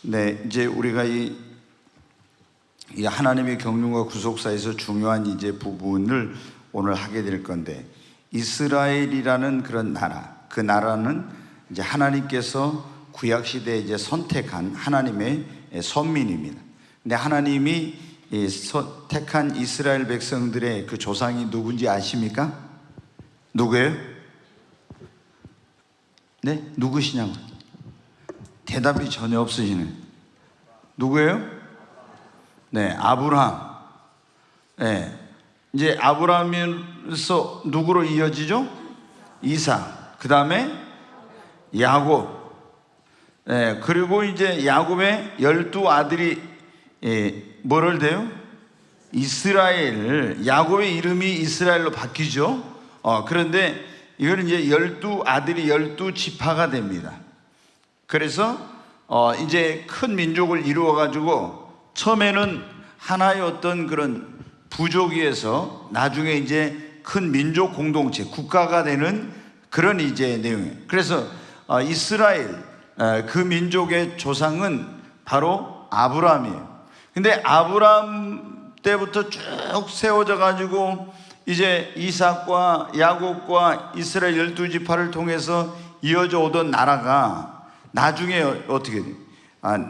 네, 이제 우리가 이 하나님의 경륜과 구속사에서 중요한 이제 부분을 오늘 하게 될 건데, 이스라엘이라는 그런 나라, 그 나라는 이제 하나님께서 구약 시대에 이제 선택한 하나님의 선민입니다. 근데 하나님이 택한 이스라엘 백성들의 그 조상이 누군지 아십니까? 누구예요? 네? 누구시냐고? 대답이 전혀 없으시네. 누구예요? 네, 아브라함. 네, 이제 아브라함에서 누구로 이어지죠? 이삭. 그 다음에 야곱. 네, 그리고 이제 야곱의 12아들이 뭐를 돼요? 이스라엘. 야곱의 이름이 이스라엘로 바뀌죠. 그런데 이거는 이제 12아들이 12지파가 됩니다. 그래서 이제 큰 민족을 이루어 가지고 처음에는 하나의 어떤 그런 부족에서 나중에 이제 큰 민족 공동체, 국가가 되는 그런 이제 내용이에요. 그래서 이스라엘 그 민족의 조상은 바로 아브라함이에요. 근데 아브라함 때부터 쭉 세워져 가지고 이제 이삭과 야곱과 이스라엘 12지파를 통해서 이어져 오던 나라가 나중에 어떻게 돼요?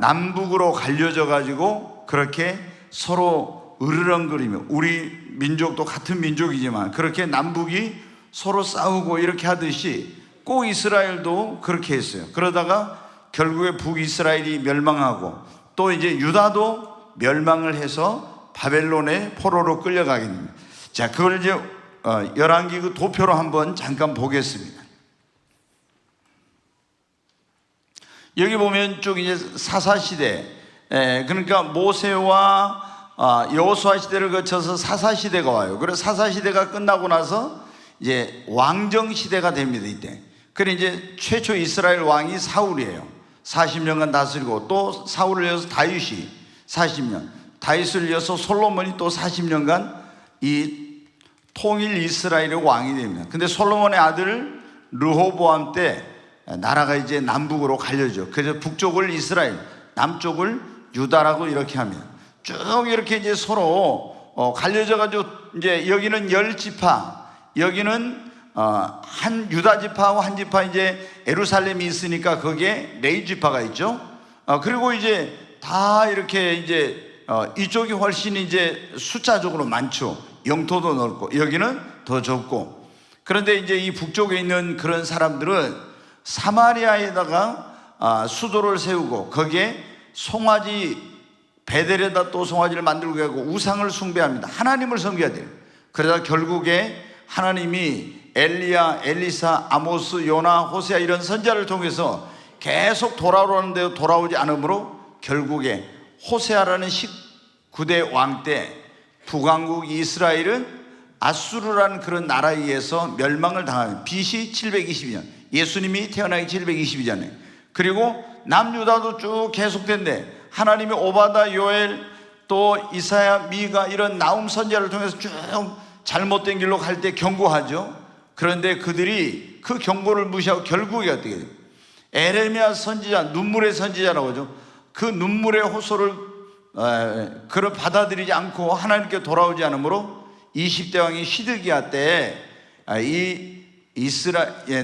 남북으로 갈려져 가지고 그렇게 서로 으르렁거리며, 우리 민족도 같은 민족이지만 그렇게 남북이 서로 싸우고 이렇게 하듯이 꼭 이스라엘도 그렇게 했어요. 그러다가 결국에 북이스라엘이 멸망하고 또 이제 유다도 멸망을 해서 바벨론의 포로로 끌려가게 됩니다. 자, 그걸 이제 열왕기 그 도표로 한번 잠깐 보겠습니다. 여기 보면 쭉 이제 사사시대, 그러니까 모세와 여호수아 시대를 거쳐서 사사시대가 와요. 그래서 사사시대가 끝나고 나서 이제 왕정시대가 됩니다, 이때. 그래 이제 최초 이스라엘 왕이 사울이에요. 40년간 다스리고, 또 사울을 이어서 다윗이 40년, 다윗을 이어서 솔로몬이 또 40년간 이 통일 이스라엘의 왕이 됩니다. 근데 솔로몬의 아들 르호보암 때 나라가 이제 남북으로 갈려져. 그래서 북쪽을 이스라엘, 남쪽을 유다라고 이렇게 합니다. 쭉 이렇게 이제 서로 갈려져 가지고 이제 여기는 10지파, 여기는 한 유다 지파하고 한 지파, 이제 예루살렘이 있으니까 거기에 레위 지파가 있죠. 그리고 이제 다 이렇게 이제 이쪽이 훨씬 이제 숫자적으로 많죠. 영토도 넓고 여기는 더 좁고. 그런데 이제 이 북쪽에 있는 그런 사람들은 사마리아에다가 수도를 세우고 거기에 송아지, 베델에다 또 송아지를 만들고 하고 우상을 숭배합니다. 하나님을 섬겨야 돼요. 그러다 결국에 하나님이 엘리야, 엘리사, 아모스, 요나, 호세아 이런 선지자를 통해서 계속 돌아오는데 돌아오지 않으므로 결국에 호세아라는 19대 왕 때 북왕국 이스라엘은 아수르라는 그런 나라에 의해서 멸망을 당합니다. BC 722년, 예수님이 태어나기 722년에. 그리고 남유다도 쭉 계속된데 하나님이 오바다, 요엘, 또 이사야, 미가 이런 나움 선지자를 통해서 쭉 잘못된 길로 갈 때 경고하죠. 그런데 그들이 그 경고를 무시하고 결국에 어떻게 돼요? 에레미야 선지자, 눈물의 선지자라고 하죠. 그 눈물의 호소를 그를 받아들이지 않고 하나님께 돌아오지 않으므로 20대 왕이 시드기야 때 이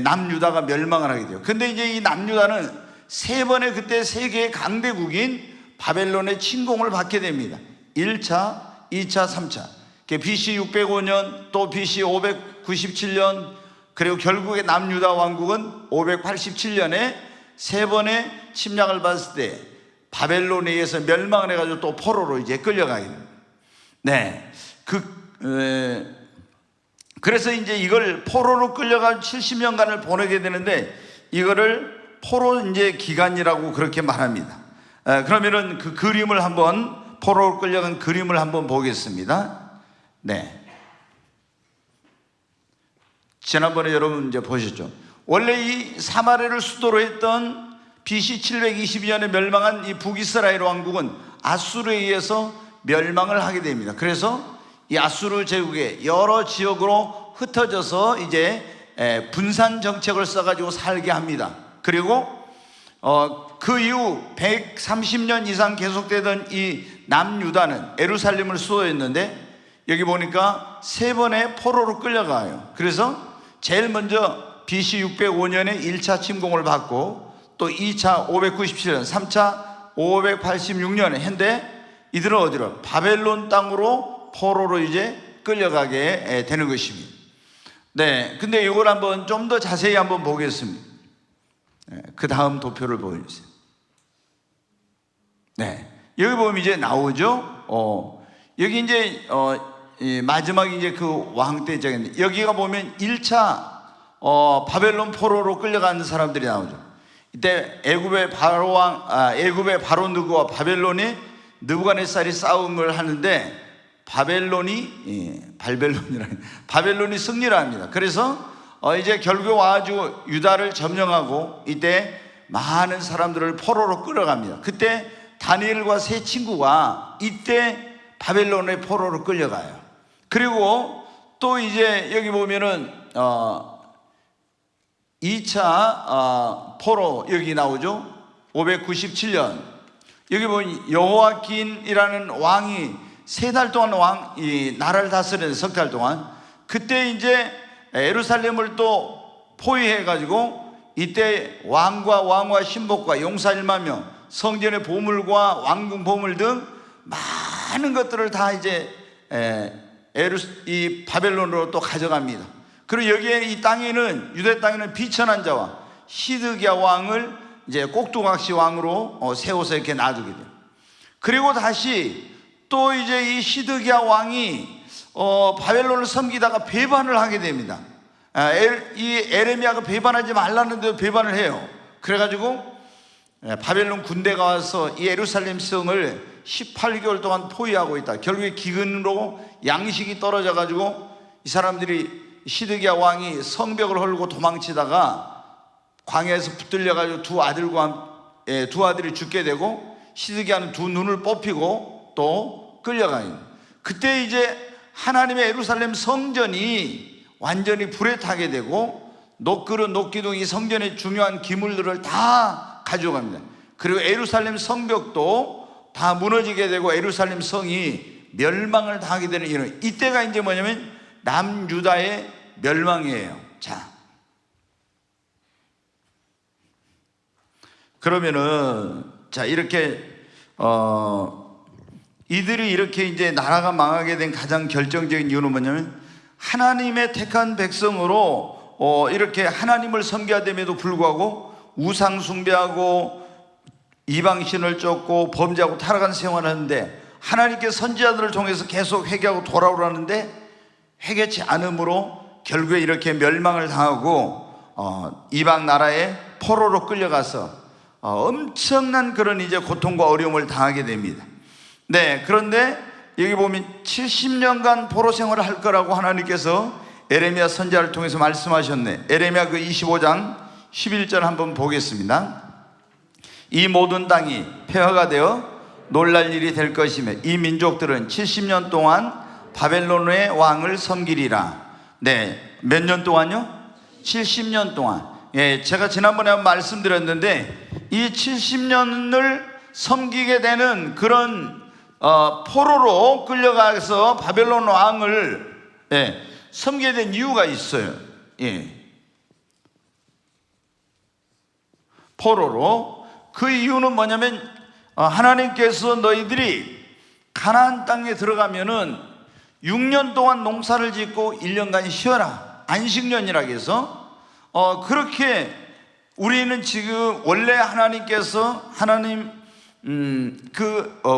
남유다가 멸망을 하게 돼요. 근데 이제 이 남유다는 세 번의 그때 세계의 강대국인 바벨론의 침공을 받게 됩니다. 1차, 2차, 3차. BC 605년, 또 BC 597년, 그리고 결국에 남유다 왕국은 587년에 세 번의 침략을 받았을 때 바벨론에 의해서 멸망을 해가지고 또 포로로 이제 끌려가게 됩니다. 네. 그래서 이제 이걸 포로로 끌려가 70년간을 보내게 되는데 이거를 포로 이제 기간이라고 그렇게 말합니다. 그러면은 그 그림을 한번, 포로로 끌려간 그림을 한번 보겠습니다. 네. 지난번에 여러분 이제 보셨죠? 원래 이 사마리아를 수도로 했던 BC 722년에 멸망한 이 북이스라엘 왕국은 아수르에 의해서 멸망을 하게 됩니다. 그래서 이 아수르 제국의 여러 지역으로 흩어져서 이제 분산 정책을 써가지고 살게 합니다. 그리고 그 이후 130년 이상 계속되던 이 남유다는 예루살렘을 수도였는데 여기 보니까 세 번의 포로로 끌려가요. 그래서 제일 먼저 BC 605년에 1차 침공을 받고 또 2차 597년, 3차 586년에 현대 이들은 어디로? 바벨론 땅으로 포로로 이제 끌려가게 되는 것입니다. 네, 근데 이걸 한번 좀 더 자세히 한번 보겠습니다. 그 다음 도표를 보여주세요. 네, 여기 보면 이제 나오죠. 여기 이제 마지막 이제 그 왕 때 있잖아요. 여기가 보면 1차 바벨론 포로로 끌려가는 사람들이 나오죠. 이때 애굽의 바로 느고와 바벨론이 느부갓네살이 싸움을 하는데 바벨론이 승리를 합니다. 그래서 이제 결국 와가지고 유다를 점령하고 이때 많은 사람들을 포로로 끌어갑니다. 그때 다니엘과 세 친구가 이때 바벨론의 포로로 끌려가요. 그리고 또 이제 여기 보면은 2차 포로 여기 나오죠. 597년 여기 보면 여호야긴이라는 왕이 3달 동안 이 나라를 다스리는 석 달 동안 그때 이제 예루살렘을 또 포위해 가지고 이때 왕과 신복과 용사 1만 명, 성전의 보물과 왕궁 보물 등 많은 것들을 다 이제 이 바벨론으로 또 가져갑니다. 그리고 여기에 이 땅에는 유대 땅에는 비천한 자와 시드기야 왕을 이제 꼭두각시 왕으로 세워서 이렇게 놔두게 돼요. 그리고 다시 또 이제 이 시드기야 왕이 바벨론을 섬기다가 배반을 하게 됩니다. 이 에레미야가 배반하지 말라는데 배반을 해요. 그래가지고 바벨론 군대가 와서 이 예루살렘 성을 18개월 동안 포위하고 있다. 결국에 기근으로 양식이 떨어져가지고 이 사람들이 시드기야 왕이 성벽을 헐고 도망치다가 광야에서 붙들려가지고 두 아들이 죽게 되고 시드기야는 두 눈을 뽑히고 또 끌려가요. 그때 이제 하나님의 예루살렘 성전이 완전히 불에 타게 되고 녹그릇, 녹기둥 이 성전의 중요한 기물들을 다 가져갑니다. 그리고 예루살렘 성벽도 다 무너지게 되고 예루살렘 성이 멸망을 당하게 되는 이런 이때가 이제 뭐냐면 남유다의 멸망이에요. 자, 그러면은 자 이렇게 이들이 이렇게 이제 나라가 망하게 된 가장 결정적인 이유는 뭐냐면 하나님의 택한 백성으로 이렇게 하나님을 섬겨야됨에도 불구하고 우상 숭배하고 이방신을 쫓고 범죄하고 타락한 생활을 하는데 하나님께 선지자들을 통해서 계속 회개하고 돌아오라는데 회개치 않음으로 결국에 이렇게 멸망을 당하고 이방 나라에 포로로 끌려가서 엄청난 그런 이제 고통과 어려움을 당하게 됩니다. 네, 그런데 여기 보면 70년간 포로 생활을 할 거라고 하나님께서 에레미야 선지자를 통해서 말씀하셨네. 에레미야 그 25장 11절 한번 보겠습니다. 이 모든 땅이 폐허가 되어 놀랄 일이 될 것이며 이 민족들은 70년 동안 바벨론의 왕을 섬기리라. 네, 몇 년 동안요? 70년 동안. 예, 제가 지난번에 한번 말씀드렸는데 이 70년을 섬기게 되는 그런 포로로 끌려가서 바벨론 왕을 섬기게 된 이유가 있어요. 포로로. 그 이유는 뭐냐면 하나님께서 너희들이 가나안 땅에 들어가면은 6년 동안 농사를 짓고 1년간 쉬어라. 안식년이라고 해서 그렇게 우리는 지금 원래 하나님께서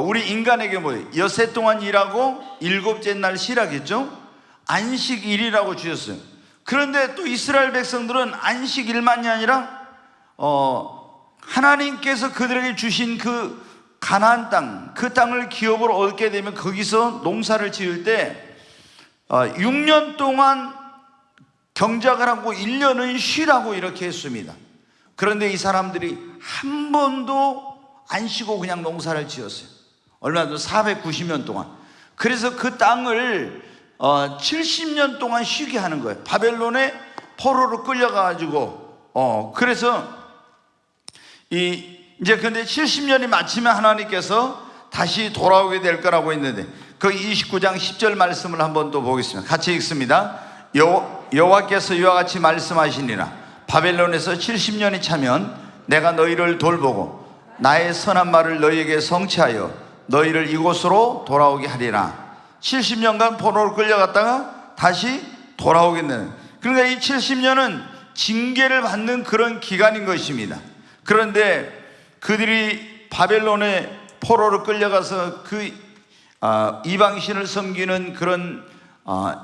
우리 인간에게 뭐예요? 엿새 동안 일하고 일곱째 날 쉬라겠죠? 안식일이라고 주셨어요. 그런데 또 이스라엘 백성들은 안식일만이 아니라 하나님께서 그들에게 주신 그 가나안 땅, 그 땅을 기업으로 얻게 되면 거기서 농사를 지을 때 6년 동안 경작을 하고 1년은 쉬라고 이렇게 했습니다. 그런데 이 사람들이 한 번도 안 쉬고 그냥 농사를 지었어요. 얼마나 더 490년 동안. 그래서 그 땅을 70년 동안 쉬게 하는 거예요. 바벨론에 포로로 끌려가가지고 그래서 이제 근데 70년이 마치면 하나님께서 다시 돌아오게 될 거라고 했는데, 그 29장 10절 말씀을 한번 또 보겠습니다. 같이 읽습니다. 여호와께서 이와 같이 말씀하시니라. 바벨론에서 70년이 차면 내가 너희를 돌보고 나의 선한 말을 너희에게 성취하여 너희를 이곳으로 돌아오게 하리라. 70년간 포로로 끌려갔다가 다시 돌아오겠네. 그러니까 이 70년은 징계를 받는 그런 기간인 것입니다. 그런데 그들이 바벨론에 포로로 끌려가서 그 이방신을 섬기는 그런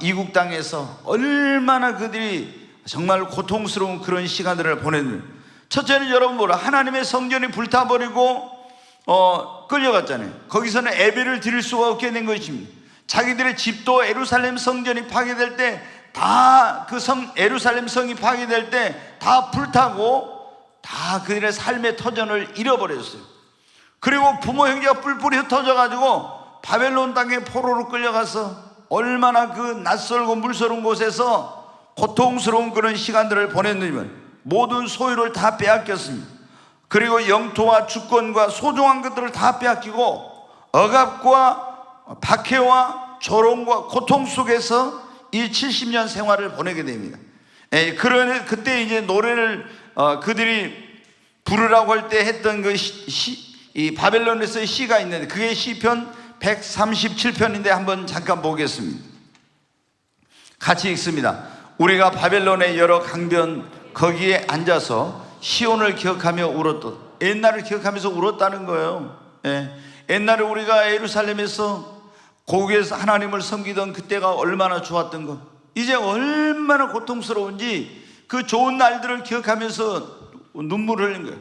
이국 땅에서 얼마나 그들이 정말 고통스러운 그런 시간들을 보냈는지, 첫째는 여러분 뭐라, 하나님의 성전이 불타버리고 끌려갔잖아요. 거기서는 예배를 드릴 수가 없게 된 것입니다. 자기들의 집도 예루살렘 성전이 파괴될 때 다 그 예루살렘 성이 파괴될 때 다 불타고 다 그들의 삶의 터전을 잃어버렸어요. 그리고 부모 형제가 뿔뿔이 흩어져가지고 바벨론 땅에 포로로 끌려가서 얼마나 그 낯설고 물서러운 곳에서 고통스러운 그런 시간들을 보냈느냐면 모든 소유를 다 빼앗겼습니다. 그리고 영토와 주권과 소중한 것들을 다 빼앗기고 억압과 박해와 조롱과 고통 속에서 이 70년 생활을 보내게 됩니다. 그러니 그때 이제 노래를 그들이 부르라고 할 때 했던 그 이 바벨론에서의 시가 있는데, 그게 시편 137편인데 한번 잠깐 보겠습니다. 같이 읽습니다. 우리가 바벨론의 여러 강변 거기에 앉아서 시온을 기억하며 울었다. 옛날을 기억하면서 울었다는 거예요. 옛날에 우리가 예루살렘에서 고국에서 하나님을 섬기던 그때가 얼마나 좋았던 것, 이제 얼마나 고통스러운지 그 좋은 날들을 기억하면서 눈물을 흘린 거예요.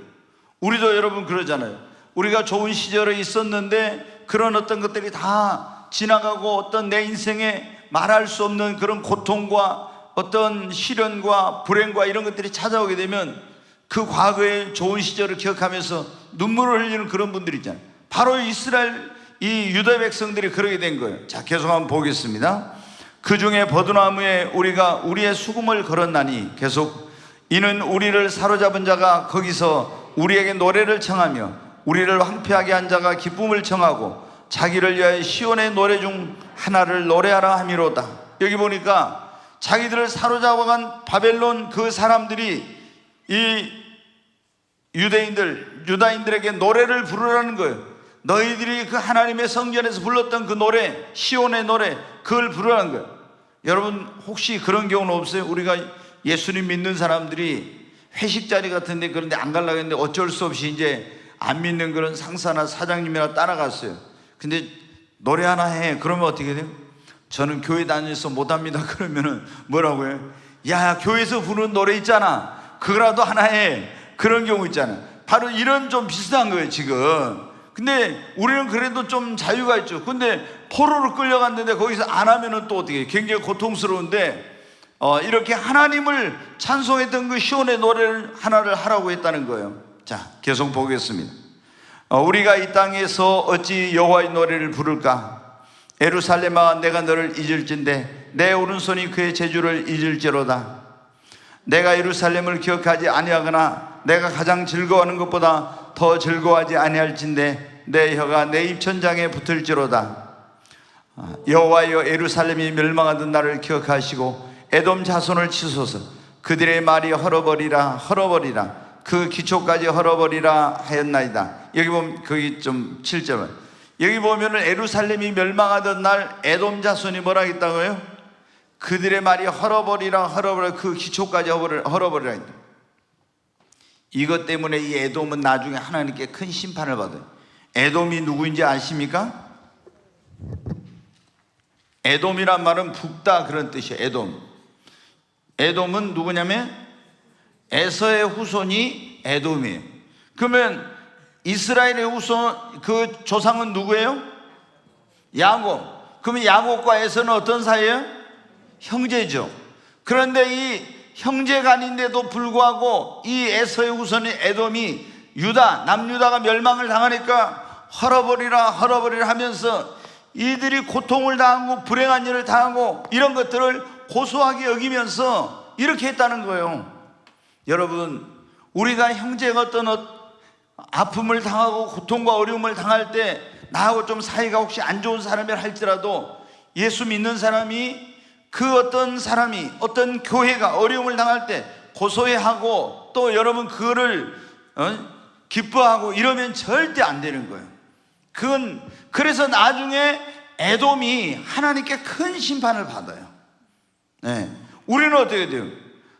우리도 여러분 그러잖아요. 우리가 좋은 시절에 있었는데 그런 어떤 것들이 다 지나가고 어떤 내 인생에 말할 수 없는 그런 고통과 어떤 시련과 불행과 이런 것들이 찾아오게 되면 그 과거의 좋은 시절을 기억하면서 눈물을 흘리는 그런 분들이 있잖아요. 바로 이스라엘 이 유다 백성들이 그러게 된 거예요. 자, 계속 한번 보겠습니다. 그 중에 버드나무에 우리가 우리의 수금을 걸었나니, 계속 이는 우리를 사로잡은 자가 거기서 우리에게 노래를 청하며 우리를 황폐하게 한 자가 기쁨을 청하고 자기를 위하여 시온의 노래 중 하나를 노래하라 함이로다. 여기 보니까 자기들을 사로잡아간 바벨론 그 사람들이 이 유다인들에게 노래를 부르라는 거예요. 너희들이 그 하나님의 성전에서 불렀던 그 노래, 시온의 노래, 그걸 부르라는 거예요. 여러분 혹시 그런 경우는 없어요? 우리가 예수님 믿는 사람들이 회식 자리 같은데 그런데 안 가려고 했는데 어쩔 수 없이 이제 안 믿는 그런 상사나 사장님이나 따라갔어요. 근데 노래 하나 해. 그러면 어떻게 돼요? 저는 교회 다녀서 못합니다. 그러면은 뭐라고 해요? 야, 교회에서 부르는 노래 있잖아, 그거라도 하나 해. 그런 경우 있잖아요. 바로 이런 좀 비슷한 거예요 지금. 근데 우리는 그래도 좀 자유가 있죠. 근데 포로로 끌려갔는데 거기서 안 하면은 또 어떻게 해요? 굉장히 고통스러운데 이렇게 하나님을 찬송했던 그 시온의 노래를 하나를 하라고 했다는 거예요. 자, 계속 보겠습니다. 우리가 이 땅에서 어찌 여호와의 노래를 부를까? 예루살렘아, 내가 너를 잊을진데 내 오른손이 그의 제주를 잊을지로다. 내가 예루살렘을 기억하지 아니하거나 내가 가장 즐거워하는 것보다 더 즐거워하지 아니할진데 내 혀가 내 입천장에 붙을지로다. 여호와여, 예루살렘이 멸망하던 날을 기억하시고 에돔 자손을 치소서. 그들의 말이 헐어버리라 헐어버리라 그 기초까지 헐어버리라 하였나이다. 여기 보면 거기 좀 7절, 여기 보면은 예루살렘이 멸망하던 날 에돔 자손이 뭐라 했다고요? 그들의 말이 헐어버리라 헐어버리라 그 기초까지 헐어버리라 했다. 이것 때문에 이 에돔은 나중에 하나님께 큰 심판을 받아요. 에돔이 누구인지 아십니까? 에돔이란 말은 붓다 그런 뜻이에요. 에돔은 누구냐면 에서의 후손이 에돔이에요. 그러면 이스라엘의 후손 그 조상은 누구예요? 야곱. 그러면 야곱과 에서는 어떤 사이예요? 형제죠. 그런데 이 형제가 아닌데도 불구하고 이 에서의 후손인 에돔이 남유다가 멸망을 당하니까 헐어버리라 하면서 이들이 고통을 당하고 불행한 일을 당하고 이런 것들을 고소하게 여기면서 이렇게 했다는 거예요. 여러분, 우리가 형제가 어떤 아픔을 당하고 고통과 어려움을 당할 때 나하고 좀 사이가 혹시 안 좋은 사람이라 할지라도 예수 믿는 사람이 그 어떤 사람이 어떤 교회가 어려움을 당할 때 고소해하고 또 여러분 그거를 기뻐하고 이러면 절대 안 되는 거예요. 그건 그래서 나중에 에돔이 하나님께 큰 심판을 받아요. 네. 우리는 어떻게 돼요?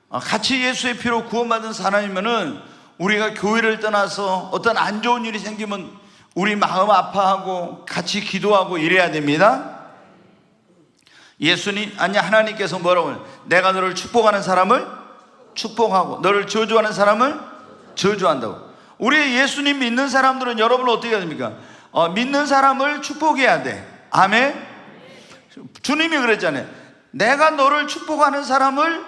같이 예수의 피로 구원받은 사람이면은 우리가 교회를 떠나서 어떤 안 좋은 일이 생기면 우리 마음 아파하고 같이 기도하고 이래야 됩니다. 하나님께서 뭐라고 해요? 내가 너를 축복하는 사람을 축복하고 너를 저주하는 사람을 저주한다고. 우리 예수님 믿는 사람들은 여러분은 어떻게 해야 됩니까? 믿는 사람을 축복해야 돼. 아멘. 주님이 그랬잖아요. 내가 너를 축복하는 사람을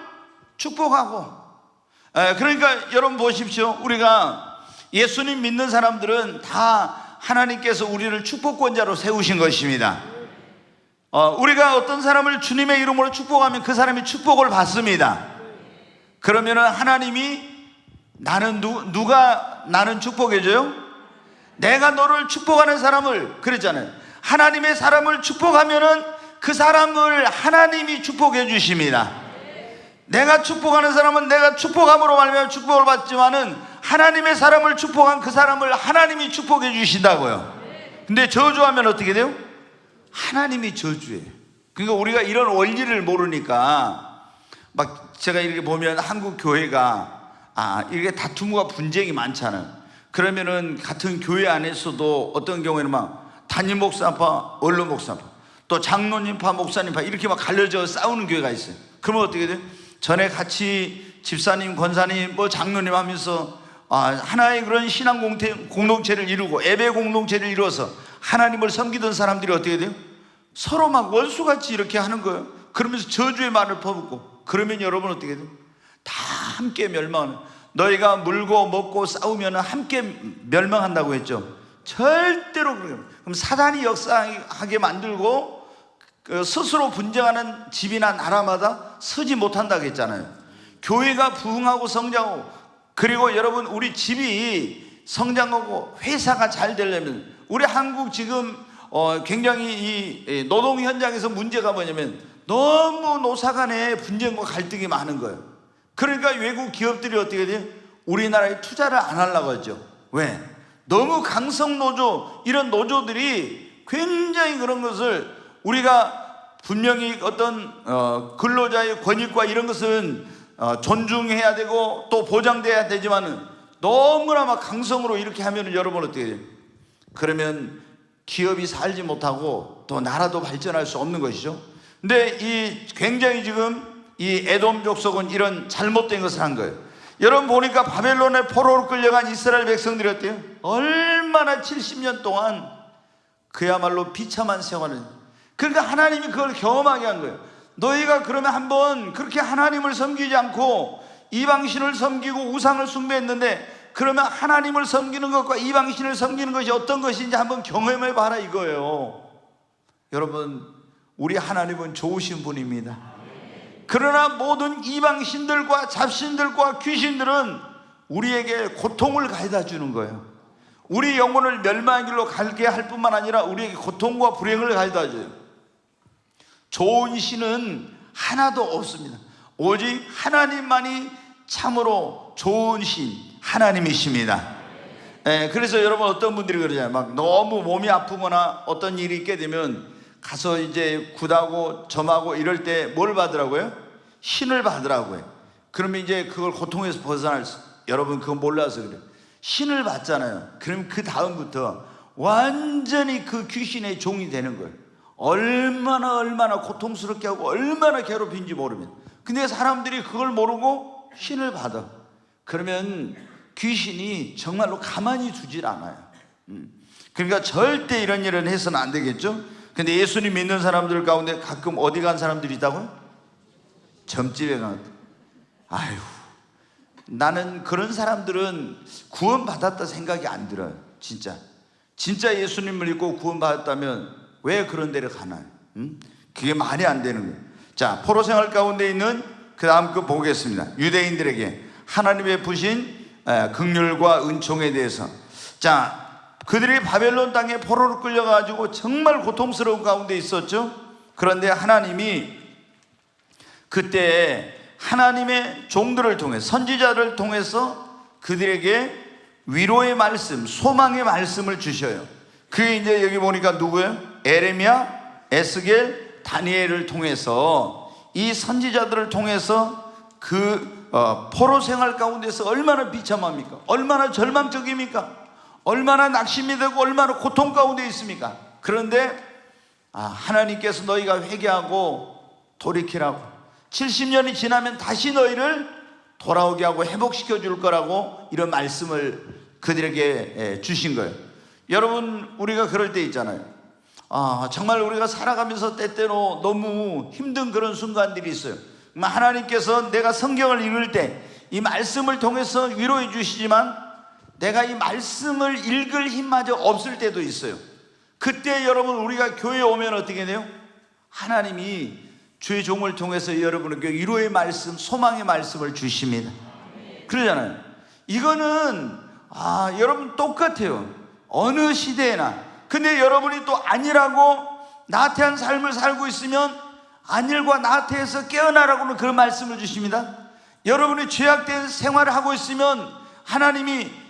축복하고. 그러니까 여러분 보십시오. 우리가 예수님 믿는 사람들은 다 하나님께서 우리를 축복권자로 세우신 것입니다. 우리가 어떤 사람을 주님의 이름으로 축복하면 그 사람이 축복을 받습니다. 그러면은 하나님이 누가 나는 축복해줘요? 내가 너를 축복하는 사람을, 그랬잖아요. 하나님의 사람을 축복하면은 그 사람을 하나님이 축복해 주십니다. 내가 축복하는 사람은 내가 축복함으로 말미암아 축복을 받지만은 하나님의 사람을 축복한 그 사람을 하나님이 축복해 주신다고요. 근데 저주하면 어떻게 돼요? 하나님이 저주해요. 그러니까 우리가 이런 원리를 모르니까 막 제가 이렇게 보면 한국 교회가 이렇게 다툼과 분쟁이 많잖아요. 그러면은 같은 교회 안에서도 어떤 경우에는 막 담임 목사파, 원로 목사파, 또 장로님파, 목사님파 이렇게 막 갈려져 싸우는 교회가 있어요. 그러면 어떻게 돼요? 전에 같이 집사님, 권사님, 장로님 하면서 하나의 그런 신앙 공동체를 이루고 예배 공동체를 이루어서 하나님을 섬기던 사람들이 어떻게 돼요? 서로 막 원수같이 이렇게 하는 거예요. 그러면서 저주의 말을 퍼붓고. 그러면 여러분 어떻게 돼요? 다 함께 멸망하는. 너희가 물고 먹고 싸우면 함께 멸망한다고 했죠. 절대로 그래요. 그럼 사단이 역사하게 만들고 스스로 분쟁하는 집이나 나라마다 서지 못한다고 했잖아요. 교회가 부흥하고 성장하고, 그리고 여러분 우리 집이 성장하고 회사가 잘 되려면, 우리 한국 지금 굉장히 이 노동 현장에서 문제가 뭐냐면 너무 노사 간에 분쟁과 갈등이 많은 거예요. 그러니까 외국 기업들이 어떻게 돼요? 우리나라에 투자를 안 하려고 하죠. 왜? 너무 강성 노조, 이런 노조들이 굉장히 그런 것을, 우리가 분명히 어떤 근로자의 권익과 이런 것은 존중해야 되고 또 보장돼야 되지만은 너무나 막 강성으로 이렇게 하면은 여러분 어떻게 돼요? 그러면 기업이 살지 못하고 또 나라도 발전할 수 없는 것이죠. 근데 이 굉장히 지금 이 에돔 족속은 이런 잘못된 것을 한 거예요. 여러분 보니까 바벨론의 포로로 끌려간 이스라엘 백성들이 어때요? 얼마나 70년 동안 그야말로 비참한 생활을. 그러니까 하나님이 그걸 경험하게 한 거예요. 너희가 그러면 한번 그렇게 하나님을 섬기지 않고 이방신을 섬기고 우상을 숭배했는데, 그러면 하나님을 섬기는 것과 이방신을 섬기는 것이 어떤 것인지 한번 경험해 봐라 이거예요. 여러분, 우리 하나님은 좋으신 분입니다. 그러나 모든 이방신들과 잡신들과 귀신들은 우리에게 고통을 가져다 주는 거예요. 우리 영혼을 멸망의 길로 가게 할 뿐만 아니라 우리에게 고통과 불행을 가져다 줘요. 좋은 신은 하나도 없습니다. 오직 하나님만이 참으로 좋은 신, 하나님이십니다. 그래서 여러분 어떤 분들이 그러잖아요. 막 너무 몸이 아프거나 어떤 일이 있게 되면 가서 이제 굿하고 점하고 이럴 때 뭘 받으라고요? 신을 받으라고요. 그러면 이제 그걸 고통에서 벗어날 수, 여러분 그거 몰라서 그래요. 신을 받잖아요. 그럼 그 다음부터 완전히 그 귀신의 종이 되는 거예요. 얼마나 고통스럽게 하고 얼마나 괴롭힌지 모르면. 근데 사람들이 그걸 모르고 신을 받아. 그러면 귀신이 정말로 가만히 두질 않아요. 그러니까 절대 이런 일은 해서는 안 되겠죠. 근데 예수님 믿는 사람들 가운데 가끔 어디 간 사람들이 있다고요? 점집에 간. 아유, 나는 그런 사람들은 구원받았다 생각이 안 들어요. 진짜 예수님을 믿고 구원받았다면 왜 그런 데를 가나요? 그게 말이 안 되는 거예요. 자, 포로 생활 가운데 있는 그 다음 거 보겠습니다. 유대인들에게 하나님의 부신 긍휼과 은총에 대해서 자, 그들이 바벨론 땅에 포로로 끌려가지고 정말 고통스러운 가운데 있었죠. 그런데 하나님이 그때 하나님의 종들을 통해, 선지자를 통해서 그들에게 위로의 말씀, 소망의 말씀을 주셔요. 그게 이제 여기 보니까 누구예요? 에레미야, 에스겔, 다니엘을 통해서, 이 선지자들을 통해서 그 포로 생활 가운데서 얼마나 비참합니까? 얼마나 절망적입니까? 얼마나 낙심이 되고 얼마나 고통 가운데 있습니까? 그런데 하나님께서 너희가 회개하고 돌이키라고, 70년이 지나면 다시 너희를 돌아오게 하고 회복시켜 줄 거라고 이런 말씀을 그들에게 주신 거예요. 여러분, 우리가 그럴 때 있잖아요. 정말 우리가 살아가면서 때때로 너무 힘든 그런 순간들이 있어요. 하나님께서 내가 성경을 읽을 때 이 말씀을 통해서 위로해 주시지만 내가 이 말씀을 읽을 힘마저 없을 때도 있어요. 그때 여러분, 우리가 교회에 오면 어떻게 돼요? 하나님이 주의 종을 통해서 여러분에게 위로의 말씀, 소망의 말씀을 주십니다. 그러잖아요. 이거는 여러분 똑같아요. 어느 시대에나. 근데 여러분이 또 아니라고 나태한 삶을 살고 있으면 안일과 나태해서 깨어나라고는 그 말씀을 주십니다. 여러분이 죄악된 생활을 하고 있으면 하나님이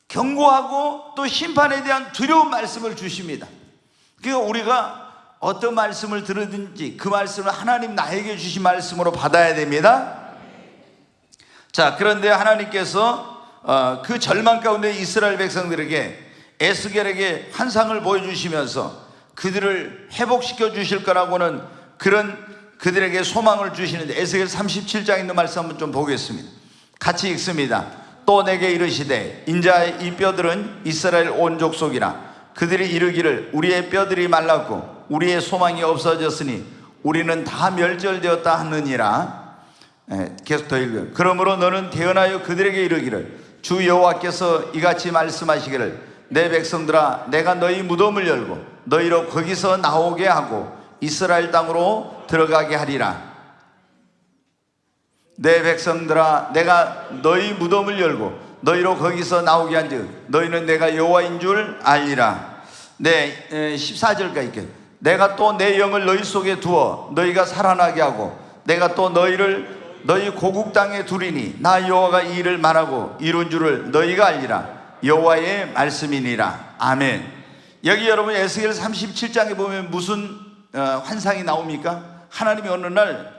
경고하고 또 심판에 대한 두려운 말씀을 주십니다. 그러니까 우리가 어떤 말씀을 들으든지 그 말씀을 하나님 나에게 주신 말씀으로 받아야 됩니다. 자, 그런데 하나님께서 그 절망 가운데 이스라엘 백성들에게, 에스겔에게 환상을 보여주시면서 그들을 회복시켜 주실 거라고는 그런 그들에게 소망을 주시는데, 에스겔 37장에 있는 말씀 한번 좀 보겠습니다. 같이 읽습니다. 또 내게 이르시되 인자의 이 뼈들은 이스라엘 온 족속이라. 그들이 이르기를 우리의 뼈들이 말랐고 우리의 소망이 없어졌으니 우리는 다 멸절되었다 하느니라. 계속 더 읽어요. 그러므로 너는 태어나여 그들에게 이르기를 주 여호와께서 이같이 말씀하시기를 내 백성들아, 내가 너희 무덤을 열고 너희로 거기서 나오게 하고 이스라엘 땅으로 들어가게 하리라. 내 백성들아, 내가 너희 무덤을 열고 너희로 거기서 나오게 한즉 너희는 내가 여호와인 줄 알리라. 14절까지 있게. 내가 또 내 영을 너희 속에 두어 너희가 살아나게 하고 내가 또 너희를 너희 고국 땅에 두리니 나 여호와가 이 일을 말하고 이룬 줄을 너희가 알리라. 여호와의 말씀이니라. 아멘. 여기 여러분 에스겔 37장에 보면 무슨 환상이 나옵니까? 하나님이 어느 날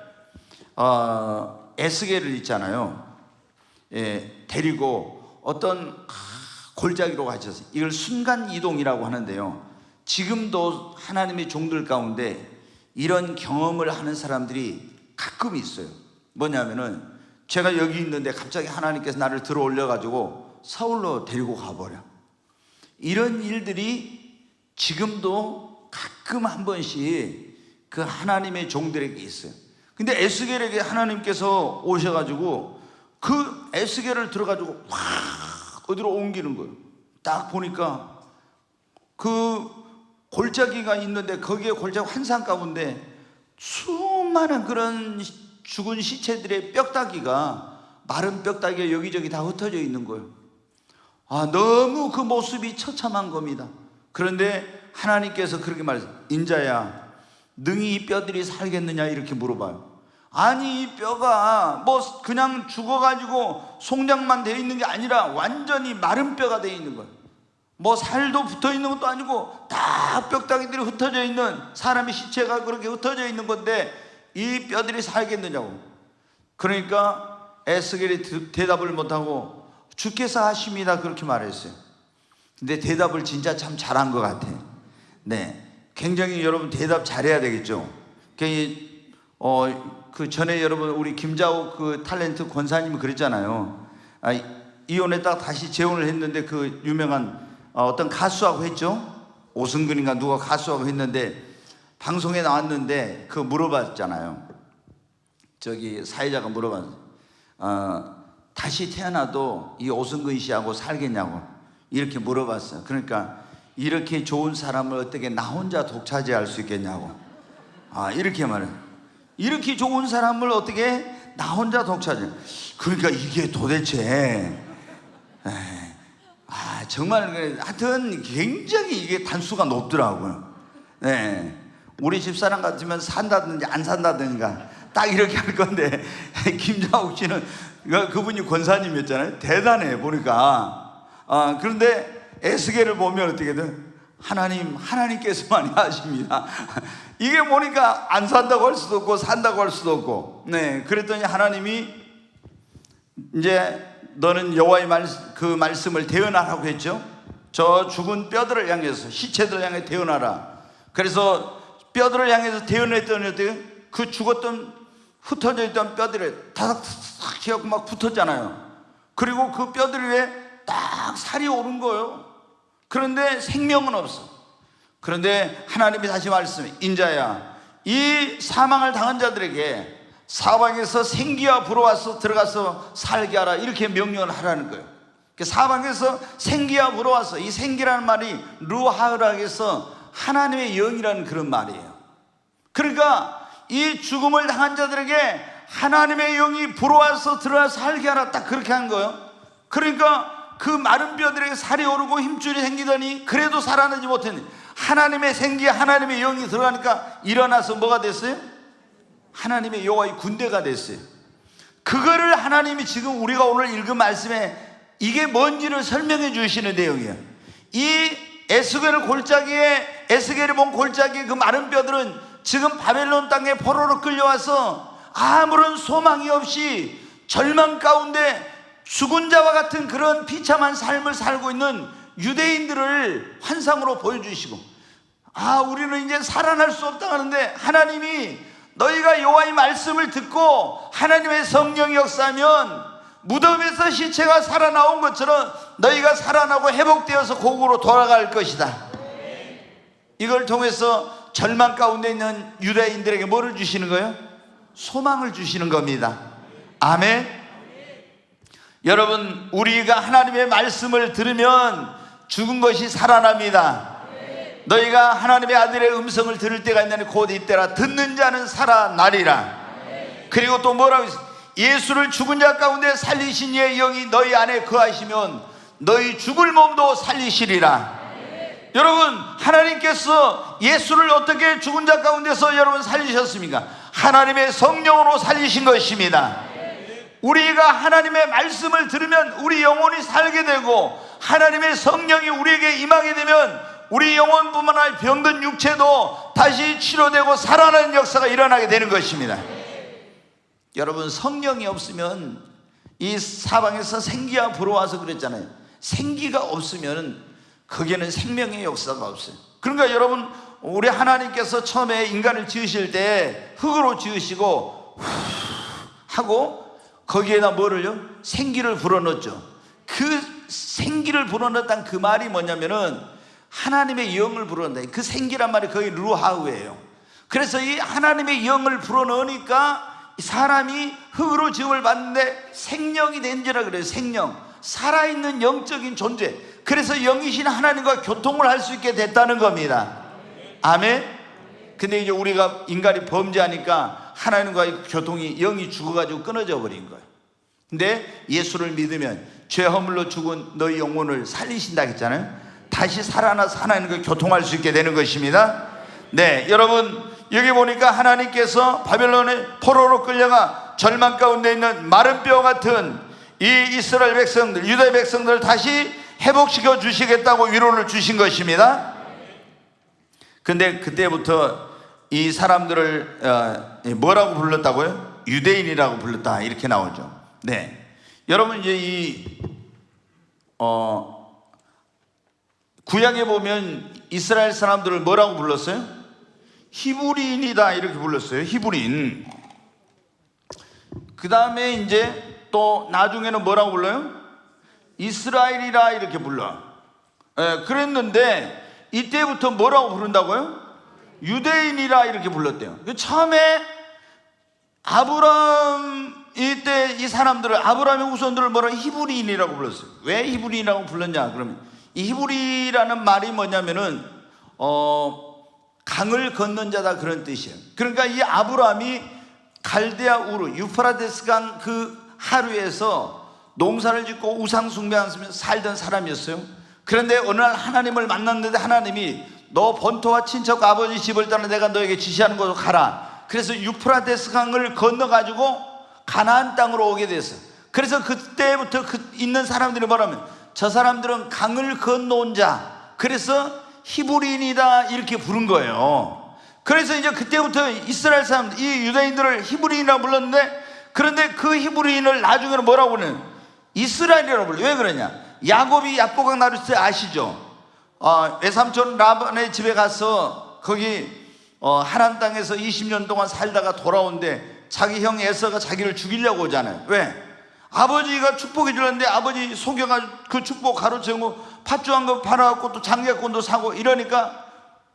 에스겔을 있잖아요. 데리고 어떤 골짜기로 가셨어요. 이걸 순간 이동이라고 하는데요. 지금도 하나님의 종들 가운데 이런 경험을 하는 사람들이 가끔 있어요. 뭐냐면은 제가 여기 있는데 갑자기 하나님께서 나를 들어 올려가지고 서울로 데리고 가버려. 이런 일들이 지금도 가끔 한 번씩 그 하나님의 종들에게 있어요. 근데 에스겔에게 하나님께서 오셔가지고 그 에스겔을 들어가지고 확 어디로 옮기는 거예요. 딱 보니까 그 골짜기가 있는데 거기에 골짜기 환상 가운데 수많은 그런 죽은 시체들의 뼈다귀가, 마른 뼈다귀가 여기저기 다 흩어져 있는 거예요. 너무 그 모습이 처참한 겁니다. 그런데 하나님께서 그렇게 말했어요. 인자야, 능히 이 뼈들이 살겠느냐 이렇게 물어봐요. 아니, 이 뼈가 뭐 그냥 죽어가지고 송장만 되어 있는 게 아니라 완전히 마른 뼈가 되어 있는 거예요. 뭐 살도 붙어 있는 것도 아니고 다 뼈다귀들이 흩어져 있는, 사람의 시체가 그렇게 흩어져 있는 건데 이 뼈들이 살겠느냐고. 그러니까 에스겔이 대답을 못하고 주께서 하십니다 그렇게 말했어요. 근데 대답을 진짜 참 잘한 것 같아. 굉장히 여러분 대답 잘해야 되겠죠. 그 전에 여러분 우리 김자옥 그 탤런트 권사님이 그랬잖아요. 이혼했다가 다시 재혼을 했는데 그 유명한 어떤 가수하고 했죠. 오승근인가 누가 가수하고 했는데 방송에 나왔는데 그 물어봤잖아요. 저기 사회자가 물어봤어요. 다시 태어나도 이 오승근 씨하고 살겠냐고 이렇게 물어봤어요. 그러니까 이렇게 좋은 사람을 어떻게 나 혼자 독차지할 수 있겠냐고. 이렇게 말해요. 이렇게 좋은 사람을 어떻게 나 혼자 독차지. 그러니까 이게 도대체 정말 하여튼 굉장히 이게 단수가 높더라고요. 네. 우리 집사람 같으면 산다든지 안 산다든가 딱 이렇게 할 건데 김장욱 씨는 그분이 권사님이었잖아요. 대단해 보니까. 그런데 에스겔을 보면 어떻게든 하나님께서만이 하십니다. 이게 보니까 안 산다고 할 수도 없고 산다고 할 수도 없고. 네, 그랬더니 하나님이 이제 너는 여호와의 그 말씀을 대언하라고 했죠. 저 죽은 뼈들을 향해서, 시체들을 향해 대언하라. 그래서 뼈들을 향해서 대언했더니 그 죽었던 흩어져 있던 뼈들이 다닥다닥 해갖고 막 붙었잖아요. 그리고 그 뼈들 위에 딱 살이 오른 거예요. 그런데 생명은 없어. 그런데 하나님이 다시 말씀해, 인자야, 이 사망을 당한 자들에게 사방에서 생기가 불어와서 들어가서 살게 하라, 이렇게 명령을 하라는 거예요. 사방에서 생기가 불어와서, 이 생기라는 말이 루하흐라고 해서 하나님의 영이라는 그런 말이에요. 그러니까 이 죽음을 당한 자들에게 하나님의 영이 불어와서 들어와서 살게 하라, 딱 그렇게 한 거예요. 그러니까 그 마른 뼈들에게 살이 오르고 힘줄이 생기더니 그래도 살아나지 못했는데 하나님의 생기, 하나님의 영이 들어가니까 일어나서 뭐가 됐어요? 하나님의 여호와의 군대가 됐어요. 그거를 하나님이 지금 우리가 오늘 읽은 말씀에 이게 뭔지를 설명해 주시는 내용이에요. 이 에스겔을 골짜기에, 에스겔이 본 골짜기에 그 마른 뼈들은 지금 바벨론 땅에 포로로 끌려와서 아무런 소망이 없이 절망 가운데 죽은 자와 같은 그런 비참한 삶을 살고 있는 유대인들을 환상으로 보여주시고, 우리는 이제 살아날 수 없다 하는데 하나님이 너희가 여호와의 말씀을 듣고 하나님의 성령이 역사하면 무덤에서 시체가 살아나온 것처럼 너희가 살아나고 회복되어서 고국으로 돌아갈 것이다. 이걸 통해서 절망 가운데 있는 유대인들에게 뭐를 주시는 거예요? 소망을 주시는 겁니다. 아멘. 여러분, 우리가 하나님의 말씀을 들으면 죽은 것이 살아납니다. 너희가 하나님의 아들의 음성을 들을 때가 있나니 곧 이때라. 듣는 자는 살아나리라. 그리고 또 뭐라고 했어요? 예수를 죽은 자 가운데 살리신 이의 영이 너희 안에 거하시면 너희 죽을 몸도 살리시리라. 여러분, 하나님께서 예수를 어떻게 죽은 자 가운데서 여러분 살리셨습니까? 하나님의 성령으로 살리신 것입니다. 우리가 하나님의 말씀을 들으면 우리 영혼이 살게 되고 하나님의 성령이 우리에게 임하게 되면 우리 영혼뿐만 아니라 병든 육체도 다시 치료되고 살아나는 역사가 일어나게 되는 것입니다. 여러분, 성령이 없으면 이 사방에서 생기가 불어와서 그랬잖아요. 생기가 없으면 거기에는 생명의 역사가 없어요. 그러니까 여러분, 우리 하나님께서 처음에 인간을 지으실 때 흙으로 지으시고 하고 거기에다 뭐를요? 생기를 불어넣었죠. 그 생기를 불어넣었다는 그 말이 뭐냐면은 하나님의 영을 불어넣는다. 그 생기란 말이 거의 루하우예요. 그래서 이 하나님의 영을 불어넣으니까 사람이 흙으로 지음을 받는데 생명이 된지라 그래요. 생명, 살아있는 영적인 존재. 그래서 영이신 하나님과 교통을 할 수 있게 됐다는 겁니다. 아멘. 근데 이제 우리가 인간이 범죄하니까 하나님과의 교통이, 영이 죽어가지고 끊어져 버린 거예요. 근데 예수를 믿으면 죄 허물로 죽은 너희 영혼을 살리신다 했잖아요. 다시 살아나서 하나님과 교통할 수 있게 되는 것입니다. 네, 여러분, 여기 보니까 하나님께서 바벨론의 포로로 끌려가 절망 가운데 있는 마른 뼈 같은 이 이스라엘 백성들, 유다 백성들을 다시 회복시켜 주시겠다고 위로를 주신 것입니다. 근데 그때부터 이 사람들을 뭐라고 불렀다고요? 유대인이라고 불렀다, 이렇게 나오죠. 네, 여러분, 이제 이 구약에 보면 이스라엘 사람들을 뭐라고 불렀어요? 히브리인이다, 이렇게 불렀어요. 히브리인. 그 다음에 이제 또 나중에는 뭐라고 불러요? 이스라엘이라 이렇게 불러. 그랬는데 이때부터 뭐라고 부른다고요? 유대인이라 이렇게 불렀대요. 처음에 아브라함, 이때 이 사람들을, 아브라함의 후손들을 뭐라고? 히브리인이라고 불렀어요. 왜 히브리인이라고 불렀냐? 그러면 이 히브리라는 말이 뭐냐면은 강을 건넌 자다, 그런 뜻이에요. 그러니까 이 아브라함이 갈대아 우르, 유프라데스 강 그 하루에서 농사를 짓고 우상 숭배하면서 살던 사람이었어요. 그런데 어느 날 하나님을 만났는데 하나님이 너 본토와 친척 아버지 집을 떠나 내가 너에게 지시하는 곳으로 가라. 그래서 유프라테스 강을 건너가지고 가나안 땅으로 오게 됐어. 그래서 그때부터 있는 사람들이 뭐라면 저 사람들은 강을 건너온 자, 그래서 히브리인이다 이렇게 부른 거예요. 그래서 이제 그때부터 이스라엘 사람들, 이 유대인들을 히브리인이라고 불렀는데, 그런데 그 히브리인을 나중에는 뭐라고 부르냐? 이스라엘이라고 불러요. 왜 그러냐? 야곱이 야보강 나루스 아시죠? 외삼촌 라반의 집에 가서 거기 하란 땅에서 20년 동안 살다가 돌아오는데 자기 형 에서가 자기를 죽이려고 오잖아요. 왜? 아버지가 축복해 주는데 아버지 속여가지고 그 축복 가로채고 팥주한 거 팔아갖고 또 장자권도 사고 이러니까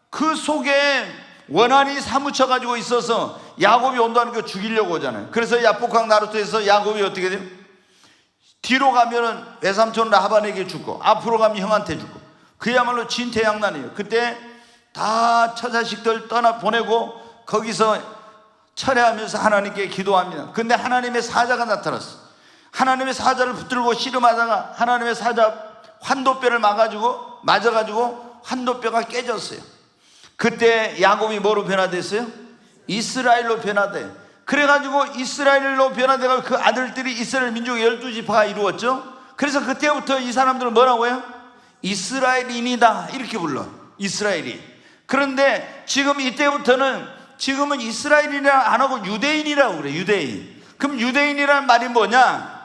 그 속에 원한이 사무쳐가지고 있어서 야곱이 온다는 거 죽이려고 오잖아요. 그래서 야복강 나루트에서 야곱이 어떻게 돼요? 뒤로 가면은 외삼촌 라반에게 죽고 앞으로 가면 형한테 죽고, 그야말로 진퇴양난이에요. 그때 다 처자식들 떠나 보내고 거기서 철회하면서 하나님께 기도합니다. 근데 하나님의 사자가 나타났어. 하나님의 사자를 붙들고 씨름하다가 하나님의 사자 환도뼈를 맞아가지고 환도뼈가 깨졌어요. 그때 야곱이 뭐로 변화됐어요? 이스라엘로 변화돼. 그래가지고 이스라엘로 변화돼가지고 그 아들들이 이스라엘 민족의 12지파가 이루었죠. 그래서 그때부터 이 사람들은 뭐라고 해요? 이스라엘인이다 이렇게 불러. 이스라엘이. 그런데 지금 이때부터는 지금은 이스라엘이라 안 하고 유대인이라고 그래. 유대인. 그럼 유대인이라는 말이 뭐냐?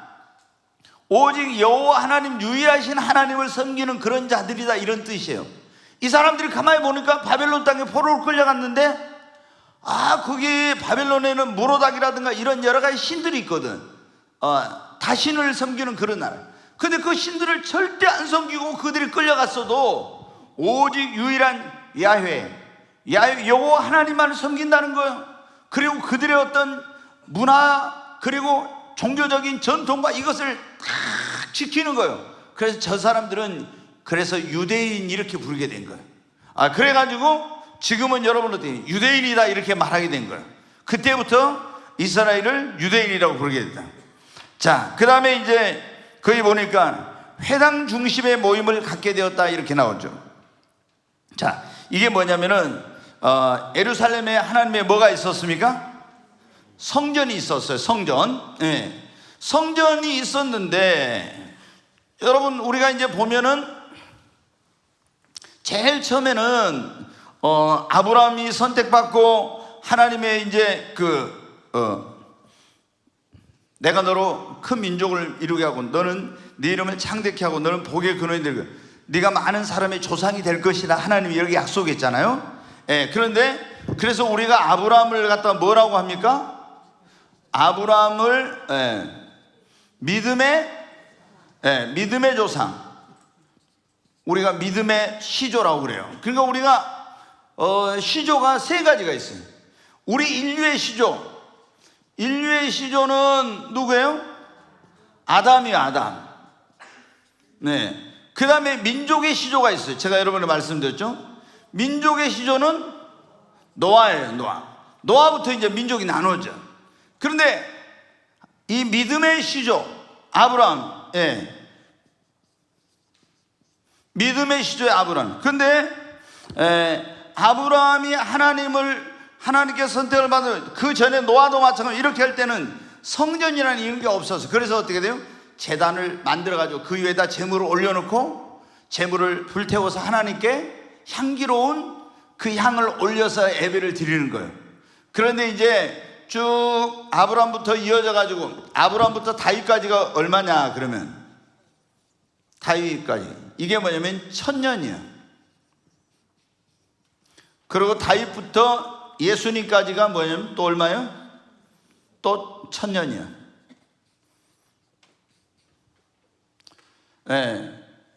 오직 여호와 하나님, 유일하신 하나님을 섬기는 그런 자들이다 이런 뜻이에요. 이 사람들이 가만히 보니까 바벨론 땅에 포로로 끌려갔는데 거기 바벨론에는 모로닥이라든가 이런 여러 가지 신들이 있거든. 다신을 섬기는 그런 나라. 근데 그 신들을 절대 안 섬기고 그들이 끌려갔어도 오직 유일한 야훼 여호와 하나님만을 섬긴다는 거예요. 그리고 그들의 어떤 문화 그리고 종교적인 전통과 이것을 다 지키는 거예요. 그래서 저 사람들은 그래서 유대인 이렇게 부르게 된 거예요. 그래가지고 지금은 여러분 어떻게 유대인이다 이렇게 말하게 된 거예요. 그때부터 이스라엘을 유대인이라고 부르게 됐다. 자, 그 다음에 이제 거기 보니까 회당 중심의 모임을 갖게 되었다 이렇게 나오죠. 자, 이게 뭐냐면은 예루살렘에 하나님의 뭐가 있었습니까? 성전이 있었어요. 성전. 네. 성전이 있었는데 여러분 우리가 이제 보면은 제일 처음에는 아브라함이 선택받고 하나님의 이제 내가 너로 큰 민족을 이루게 하고 너는 네 이름을 창대케 하고 너는 복의 근원이 되고 네가 많은 사람의 조상이 될 것이라 하나님이 이렇게 약속했잖아요. 예, 그런데 그래서 우리가 아브라함을 갖다가 뭐라고 합니까? 아브라함을 믿음의 조상, 우리가 믿음의 시조라고 그래요. 그러니까 우리가 시조가 세 가지가 있어요. 우리 인류의 시조는 누구예요? 아담이에요. 아담. 네. 그 다음에 민족의 시조가 있어요. 제가 여러분에 말씀드렸죠. 민족의 시조는 노아예요. 노아부터 이제 민족이 나눠져. 그런데 이 믿음의 시조 아브라함, 믿음의 시조의 아브라함. 그런데 아브라함이 하나님께 선택을 받은 그 전에 노아도 마찬가지로 이렇게 할 때는 성전이라는 이런 게 없어서 그래서 어떻게 돼요? 제단을 만들어가지고 그 위에다 재물을 올려놓고 재물을 불태워서 하나님께 향기로운 그 향을 올려서 예배를 드리는 거예요. 그런데 이제 쭉 아브라함부터 이어져가지고 아브라함부터 다윗까지가 얼마냐 그러면 다윗까지 이게 뭐냐면 1000년이야. 그리고 다윗부터 예수님까지가 뭐냐면 또 얼마요? 또 1000년이야.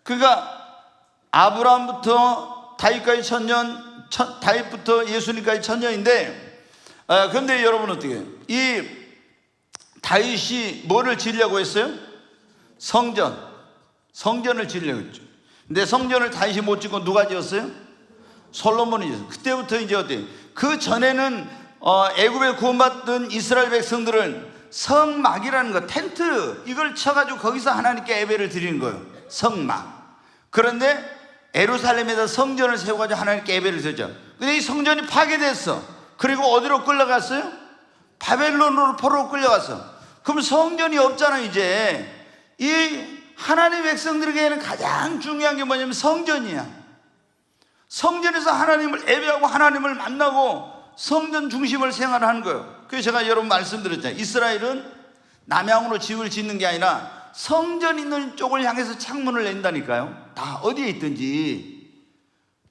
그러니까 아브라함부터 다윗까지 1000년, 다윗부터 예수님까지 1000년인데 그런데 여러분 어떻게 해요? 이 다윗이 뭐를 지으려고 했어요? 성전을 지으려고 했죠. 근데 성전을 다윗이 못 짓고 누가 지었어요? 솔로몬이 지었어요. 그때부터 이제 어때요? 그 전에는 애굽에 구원받던 이스라엘 백성들은 성막이라는 거, 텐트 이걸 쳐가지고 거기서 하나님께 예배를 드리는 거예요. 성막. 그런데 예루살렘에다 성전을 세워가지고 하나님께 예배를 드렸죠. 근데 이 성전이 파괴됐어. 그리고 어디로 끌려갔어요? 바벨론으로 포로로 끌려갔어. 그럼 성전이 없잖아. 이제 이 하나님의 백성들에게는 가장 중요한 게 뭐냐면 성전이야. 성전에서 하나님을 예배하고 하나님을 만나고 성전 중심을 생활하는 거예요. 그래서 제가 여러분 말씀드렸잖아요. 이스라엘은 남향으로 집을 짓는 게 아니라 성전 있는 쪽을 향해서 창문을 낸다니까요. 다 어디에 있든지.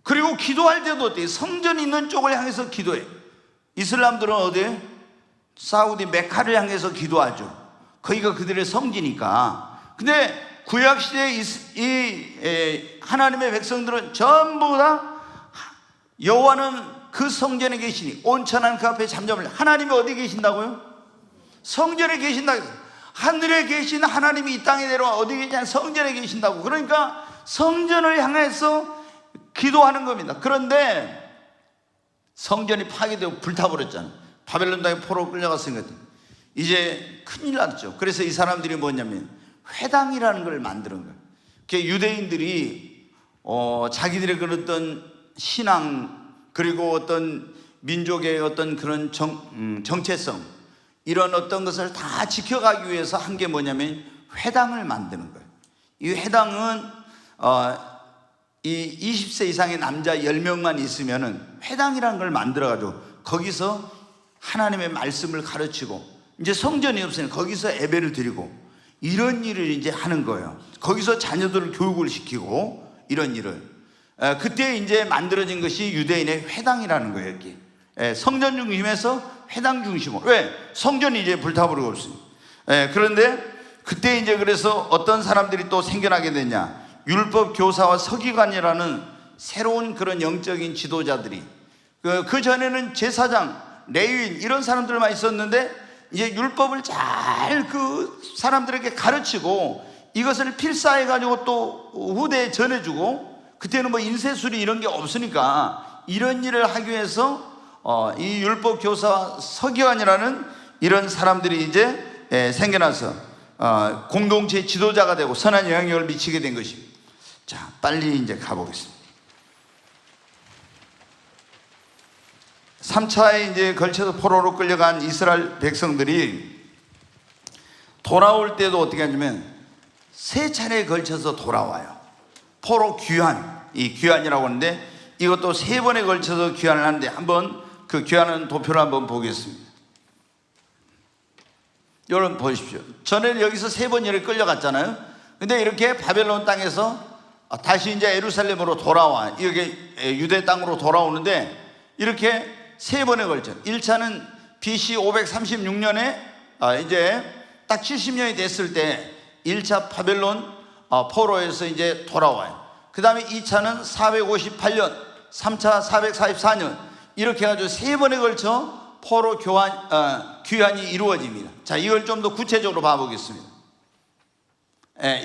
그리고 기도할 때도 어때요? 성전 있는 쪽을 향해서 기도해. 이슬람들은 어디에? 사우디 메카를 향해서 기도하죠. 거기가 그들의 성지니까. 근데 구약시대에 이 하나님의 백성들은 전부 다 여호와는 그 성전에 계시니 온천한 그 앞에 잠잠을. 하나님이 어디 계신다고요? 성전에 계신다고. 하늘에 계신 하나님이 이 땅에 내려와 어디 계시냐? 성전에 계신다고. 그러니까 성전을 향해서 기도하는 겁니다. 그런데 성전이 파괴되고 불타버렸잖아요. 바벨론 땅에 포로로 끌려갔으니까 이제 큰일 났죠. 그래서 이 사람들이 뭐냐면 회당이라는 걸 만드는 거예요. 유대인들이 자기들의 그런 어떤 신앙, 그리고 어떤 민족의 어떤 그런 정체성, 이런 어떤 것을 다 지켜가기 위해서 한 게 뭐냐면 회당을 만드는 거예요. 이 회당은 이 20세 이상의 남자 10명만 있으면은 회당이라는 걸 만들어가지고 거기서 하나님의 말씀을 가르치고, 이제 성전이 없으니 거기서 예배를 드리고, 이런 일을 이제 하는 거예요. 거기서 자녀들을 교육을 시키고, 이런 일을. 그때 이제 만들어진 것이 유대인의 회당이라는 거예요. 여기 성전 중심에서 회당 중심으로. 왜? 성전이 이제 불타버리고 없으니. 그런데 그때 이제 그래서 어떤 사람들이 또 생겨나게 되냐? 율법 교사와 서기관이라는 새로운 그런 영적인 지도자들이. 그 전에는 제사장, 레위인 이런 사람들만 있었는데 이제 율법을 잘 그 사람들에게 가르치고 이것을 필사해 가지고 또 후대에 전해주고, 그때는 뭐 인쇄술이 이런 게 없으니까 이런 일을 하기 위해서 이 율법 교사 서기관이라는 이런 사람들이 이제 생겨나서 공동체 지도자가 되고 선한 영향력을 미치게 된 것입니다. 자, 빨리 이제 가보겠습니다. 3차에 이제 걸쳐서 포로로 끌려간 이스라엘 백성들이 돌아올 때도 어떻게 하냐면 3차례에 걸쳐서 돌아와요. 포로 귀환, 이 귀환이라고 하는데 이것도 3번에 걸쳐서 귀환을 하는데, 한번 그 귀환하는 도표를 한번 보겠습니다. 여러분 보십시오. 전에 여기서 3번 이렇게 끌려갔잖아요. 근데 이렇게 바벨론 땅에서 다시 이제 예루살렘으로 돌아와, 이게 유대 땅으로 돌아오는데 이렇게 3번에 걸쳐. 1차는 BC 536년에 이제 딱 70년이 됐을 때 1차 바벨론 포로에서 이제 돌아와요. 그 다음에 2차는 458년, 3차 444년, 이렇게 해가지고 3번에 걸쳐 포로 귀환이 이루어집니다. 자, 이걸 좀 더 구체적으로 봐보겠습니다.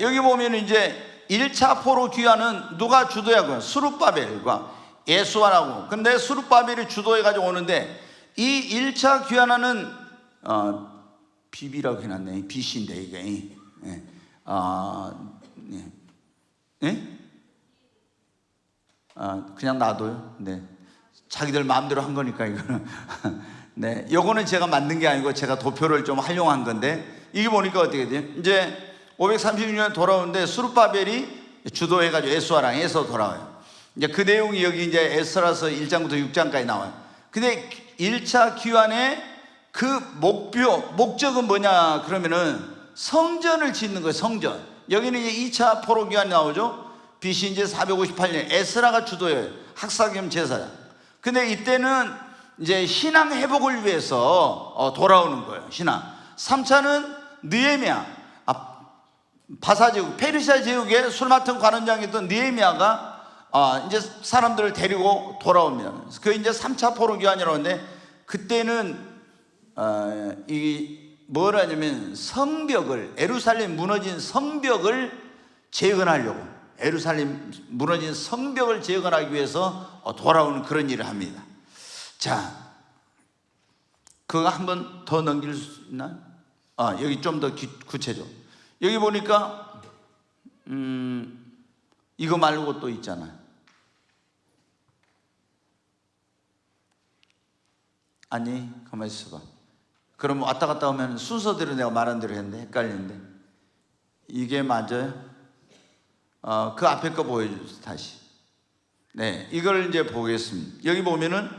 여기 보면 이제 1차 포로 귀환은 누가 주도하고요? 스룹바벨과 예수아라고. 근데 스룹바벨이 주도해가지고 오는데, 이 1차 귀환하는 비비라고 해놨네. BC인데 이게 그냥 놔둬요. 네, 자기들 마음대로 한 거니까 이거는. 네, 요거는 제가 만든 게 아니고 제가 도표를 좀 활용한 건데, 이게 보니까 어떻게 돼요? 이제 536년 돌아오는데 스룹바벨이 주도해가지고 예수아랑 해서 돌아와요. 이제 그 내용이 여기 이제 에스라서 1장부터 6장까지 나와요. 근데 1차 귀환의 그 목적은 뭐냐 그러면은 성전을 짓는 거예요. 성전. 여기는 이제 2차 포로 귀환이 나오죠. BC 이제 458년 에스라가 주도해요. 학사 겸 제사장. 근데 이때는 이제 신앙 회복을 위해서 돌아오는 거예요. 신앙. 3차는 느헤미야, 바사 제국, 페르시아 제국의 술 맡은 관원장이었던 느헤미야가 이제 사람들을 데리고 돌아옵니다. 그 이제 3차 포로 귀환이라고 하는데, 그때는 이 뭐라냐면 성벽을, 예루살렘 무너진 성벽을 재건하려고, 예루살렘 무너진 성벽을 재건하기 위해서 돌아오는 그런 일을 합니다. 자, 그거 한 번 더 넘길 수 있나요? 여기 좀 더 구체적. 여기 보니까 이거 말고 또 있잖아요. 아니, 가만히 있어봐. 그럼 왔다 갔다 하면 순서대로 내가 말한 대로 했는데 헷갈리는데, 이게 맞아요? 그 앞에 거 보여주세요. 다시. 네, 이걸 이제 보겠습니다. 여기 보면은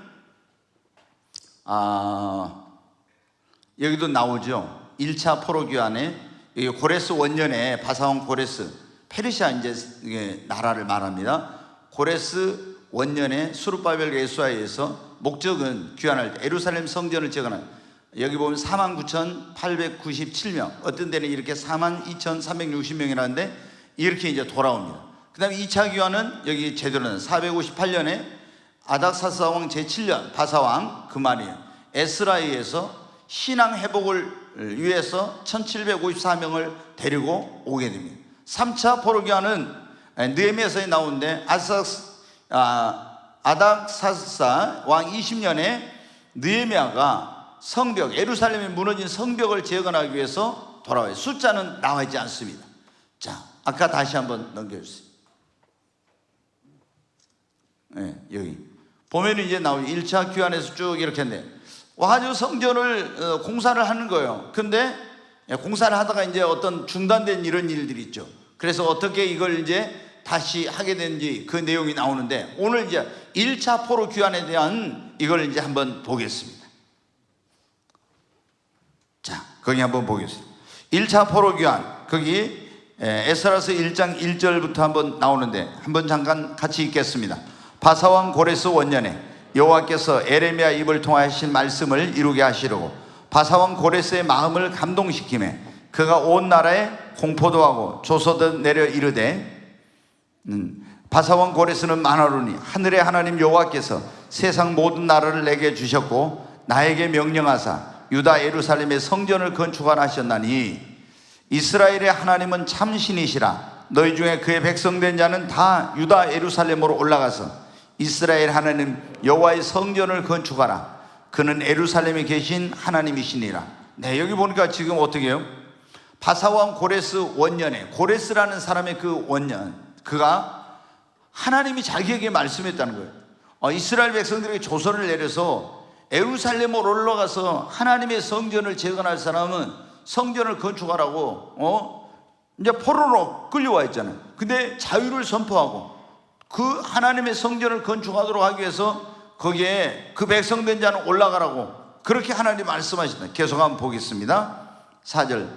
여기도 나오죠. 1차 포로기환에 여기 고레스 원년에 바사왕 고레스, 페르시아 이제 나라를 말합니다. 고레스 원년에 수르바벨 예수아에 의해서, 목적은 귀환할 때 에루살렘 성전을 재건한, 여기 보면 49,897명, 어떤 데는 이렇게 42,360명이라는데 이렇게 이제 돌아옵니다. 그 다음에 2차 귀환은 여기 제대로는 458년에 아닥사스 왕 제7년 바사왕, 그 말이에요, 에스라에 의해서 신앙 회복을 위해서 1754명을 데리고 오게 됩니다. 3차 포로기환은 느헤미야서에 나오는데 아닥사스사 왕 20년에 느헤미야가 성벽, 예루살렘에 무너진 성벽을 재건하기 위해서 돌아와요. 숫자는 나와 있지 않습니다. 자, 아까 다시 한번 넘겨주세요. 네, 여기 보면 이제 나오죠. 1차 귀환에서 쭉 이렇게 했는데, 아주 성전을 공사를 하는 거예요. 근데 공사를 하다가 이제 어떤 중단된 이런 일들이 있죠. 그래서 어떻게 이걸 이제 다시 하게 된지 그 내용이 나오는데, 오늘 이제 1차 포로 귀환에 대한 이걸 이제 한번 보겠습니다. 자, 거기 한번 보겠습니다. 1차 포로 귀환, 거기 에스라서 1장 1절부터 한번 나오는데 한번 잠깐 같이 읽겠습니다. 바사왕 고레스 원년에 여호와께서 에레미야 입을 통하신 말씀을 이루게 하시려고 바사왕 고레스의 마음을 감동시키매 그가 온 나라에 공포도 하고 조소도 내려 이르되, 바사왕 고레스는 말하노니 하늘의 하나님 여호와께서 세상 모든 나라를 내게 주셨고 나에게 명령하사 유다 예루살렘의 성전을 건축하셨나니 이스라엘의 하나님은 참신이시라. 너희 중에 그의 백성된 자는 다 유다 예루살렘으로 올라가서 이스라엘 하나님 여호와의 성전을 건축하라. 그는 예루살렘에 계신 하나님이시니라. 네, 여기 보니까 지금 어떻게 해요? 바사왕 고레스 원년에, 고레스라는 사람의 그 원년, 그가 하나님이 자기에게 말씀했다는 거예요. 이스라엘 백성들에게 조서를 내려서 예루살렘으로 올라가서 하나님의 성전을 재건할 사람은 성전을 건축하라고 이제 포로로 끌려와 있잖아요. 근데 자유를 선포하고 그 하나님의 성전을 건축하도록 하기 위해서 거기에 그 백성된 자는 올라가라고 그렇게 하나님 말씀하신다. 계속 한번 보겠습니다. 4절.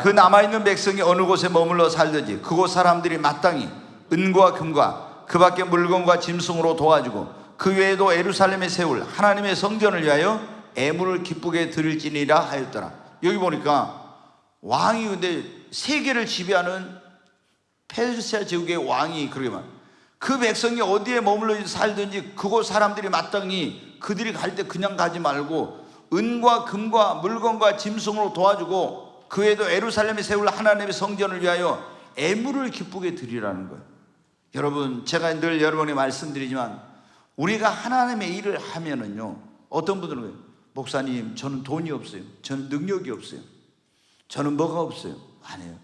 그 남아있는 백성이 어느 곳에 머물러 살든지 그곳 사람들이 마땅히 은과 금과 그 밖에 물건과 짐승으로 도와주고 그 외에도 예루살렘에 세울 하나님의 성전을 위하여 애물을 기쁘게 드릴지니라 하였더라. 여기 보니까 왕이, 근데 세계를 지배하는 페르시아 제국의 왕이 그러게 말, 그 백성이 어디에 머물러 살든지 그곳 사람들이 마땅히 그들이 갈 때 그냥 가지 말고 은과 금과 물건과 짐승으로 도와주고 그 외에도 예루살렘에 세울 하나님의 성전을 위하여 애물을 기쁘게 드리라는 거예요. 여러분, 제가 늘 여러분에게 말씀드리지만 우리가 하나님의 일을 하면은요, 어떤 분들은 그래요. 목사님, 저는 돈이 없어요. 저는 능력이 없어요. 저는 뭐가 없어요. 아니에요.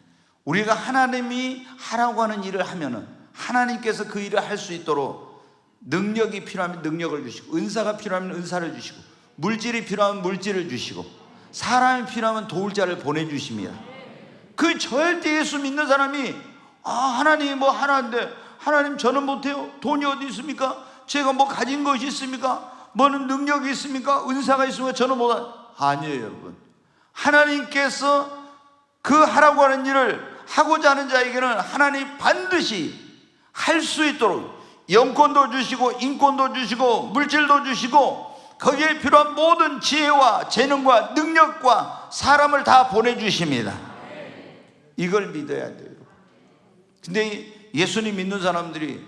우리가 하나님이 하라고 하는 일을 하면은 하나님께서 그 일을 할 수 있도록 능력이 필요하면 능력을 주시고, 은사가 필요하면 은사를 주시고, 물질이 필요하면 물질을 주시고, 사람이 필요하면 도울 자를 보내주십니다. 그 절대 예수 믿는 사람이 하나님이 뭐 하나인데, 하나님 저는 못해요. 돈이 어디 있습니까? 제가 뭐 가진 것이 있습니까? 뭐는 능력이 있습니까? 은사가 있습니까? 저는 못하. 아니에요, 여러분. 하나님께서 그 하라고 하는 일을 하고자 하는 자에게는 하나님 반드시 할 수 있도록 영권도 주시고 인권도 주시고 물질도 주시고 거기에 필요한 모든 지혜와 재능과 능력과 사람을 다 보내주십니다. 이걸 믿어야 돼요. 근데 예수님 믿는 사람들이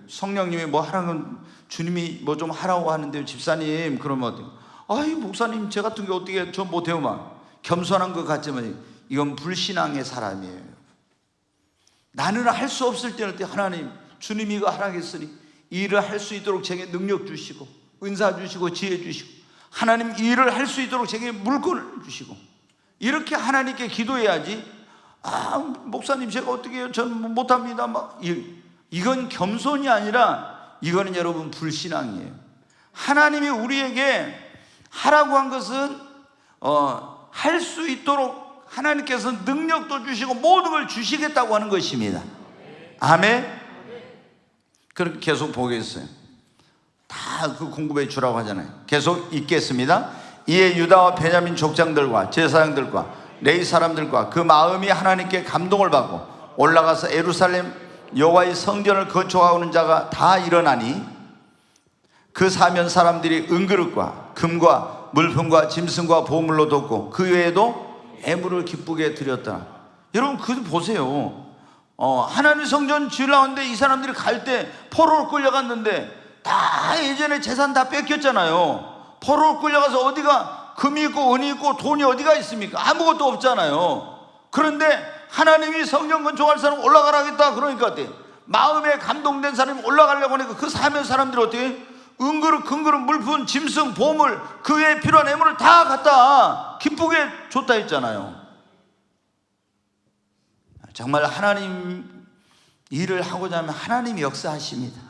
성령님이 뭐 하라는, 주님이 뭐 좀 하라고 하는데요 집사님, 그러면 어때요? 목사님 제 같은 게 어떻게, 저 못해요. 막 겸손한 것 같지만 이건 불신앙의 사람이에요. 나는 할 수 없을 때는 하나님, 주님이 이거 하라겠으니 이 일을 할 수 있도록 제게 능력 주시고 은사 주시고 지혜 주시고, 하나님 이 일을 할 수 있도록 제게 물건을 주시고, 이렇게 하나님께 기도해야지. 목사님 제가 어떻게 해요? 저는 못합니다. 이건 겸손이 아니라 이거는 여러분 불신앙이에요. 하나님이 우리에게 하라고 한 것은 할 수 있도록 하나님께서 능력도 주시고 모든 걸 주시겠다고 하는 것입니다. 아멘. 그렇게 계속 보겠어요. 다 그 공급해 주라고 하잖아요. 계속 읽겠습니다. 이에 유다와 베냐민 족장들과 제사장들과 레위 사람들과 그 마음이 하나님께 감동을 받고 올라가서 예루살렘 여호와의 성전을 건축하는 자가 다 일어나니 그 사면 사람들이 은그릇과 금과 물품과 짐승과 보물로 돕고 그 외에도 애물을 기쁘게 드렸다. 여러분 그거 보세요. 하나님 성전 지으려는데 이 사람들이 갈 때 포로로 끌려갔는데 다 예전에 재산 다 뺏겼잖아요. 포로로 끌려가서 어디가 금이 있고 은이 있고 돈이 어디가 있습니까? 아무것도 없잖아요. 그런데 하나님이 성전 건축할 사람 올라가라 하겠다 그러니까 어때? 마음에 감동된 사람이 올라가려고 하니까 그 사면 사람들이 어떻게? 은그릇 금그릇 물품 짐승 보물 그 외에 필요한 애물을 다 갖다 기쁘게 줬다 했잖아요. 정말 하나님 일을 하고자 하면 하나님이 역사하십니다.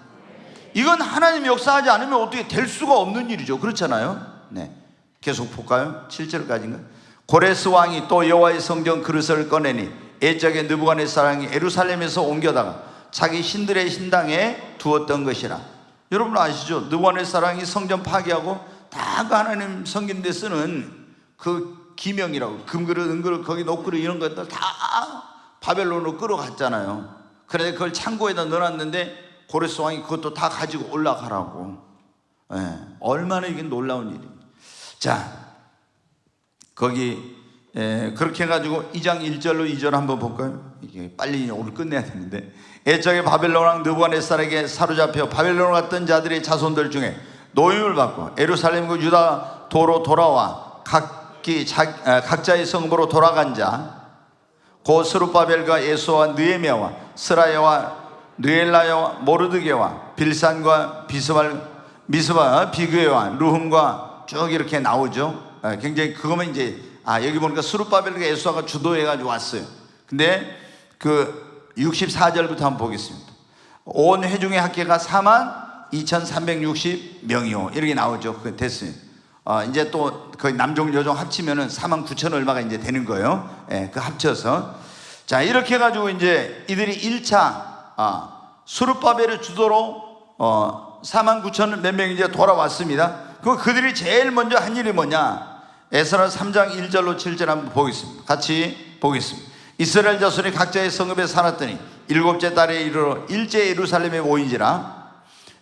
이건 하나님이 역사하지 않으면 어떻게 될 수가 없는 일이죠. 그렇잖아요. 네, 계속 볼까요? 7절까지인가? 고레스 왕이 또 여호와의 성전 그릇을 꺼내니 옛적에 느부갓네살 왕이 예루살렘에서 옮겨다가 자기 신들의 신당에 두었던 것이라. 여러분 아시죠? 느부갓네살 왕이 성전 파괴하고 다 그 하나님 섬기는 데 쓰는 그 기명이라고 금그릇 은그릇 거기 녹그릇 이런 것들 다 바벨론으로 끌어갔잖아요. 그래서 그걸 창고에다 넣어놨는데 고레스 왕이 그것도 다 가지고 올라가라고. 얼마나 이게 놀라운 일입니다. 자, 거기 그렇게 해가지고 2장 1절로 2절 한번 볼까요? 이게 빨리 오늘 끝내야 되는데 옛적에 바벨론 왕 느부갓네살에게 사로잡혀 바벨론으로 갔던 자들의 자손들 중에 노임을 받고 예루살렘과 유다 도로 돌아와 각자의 성읍으로 돌아간 자 고 스룹바벨과 예수와 느헤미야와 스라야와 느엘라야와 모르드게와 빌산과 미스바 비그에와 루흠과 쭉 이렇게 나오죠. 굉장히 그거면 이제 여기 보니까 스룹바벨과 예수아가 주도해가지고 왔어요. 근데 그 64절부터 한번 보겠습니다. 온 회중의 합계가 42,360명이요 이렇게 나오죠. 그 됐어요. 이제 또 거의 남종 여종 합치면은 49,000 얼마가 이제 되는 거예요. 그 합쳐서 자 이렇게 해가지고 이제 이들이 1차 스룹바벨의 주도로 49,000 몇 명이 이제 돌아왔습니다. 그들이 제일 먼저 한 일이 뭐냐? 에스라 3장 1절로 7절 한번 보겠습니다. 같이 보겠습니다. 이스라엘 자손이 각자의 성읍에 살았더니 7째 달에 이르러 일제 예루살렘에 모인지라.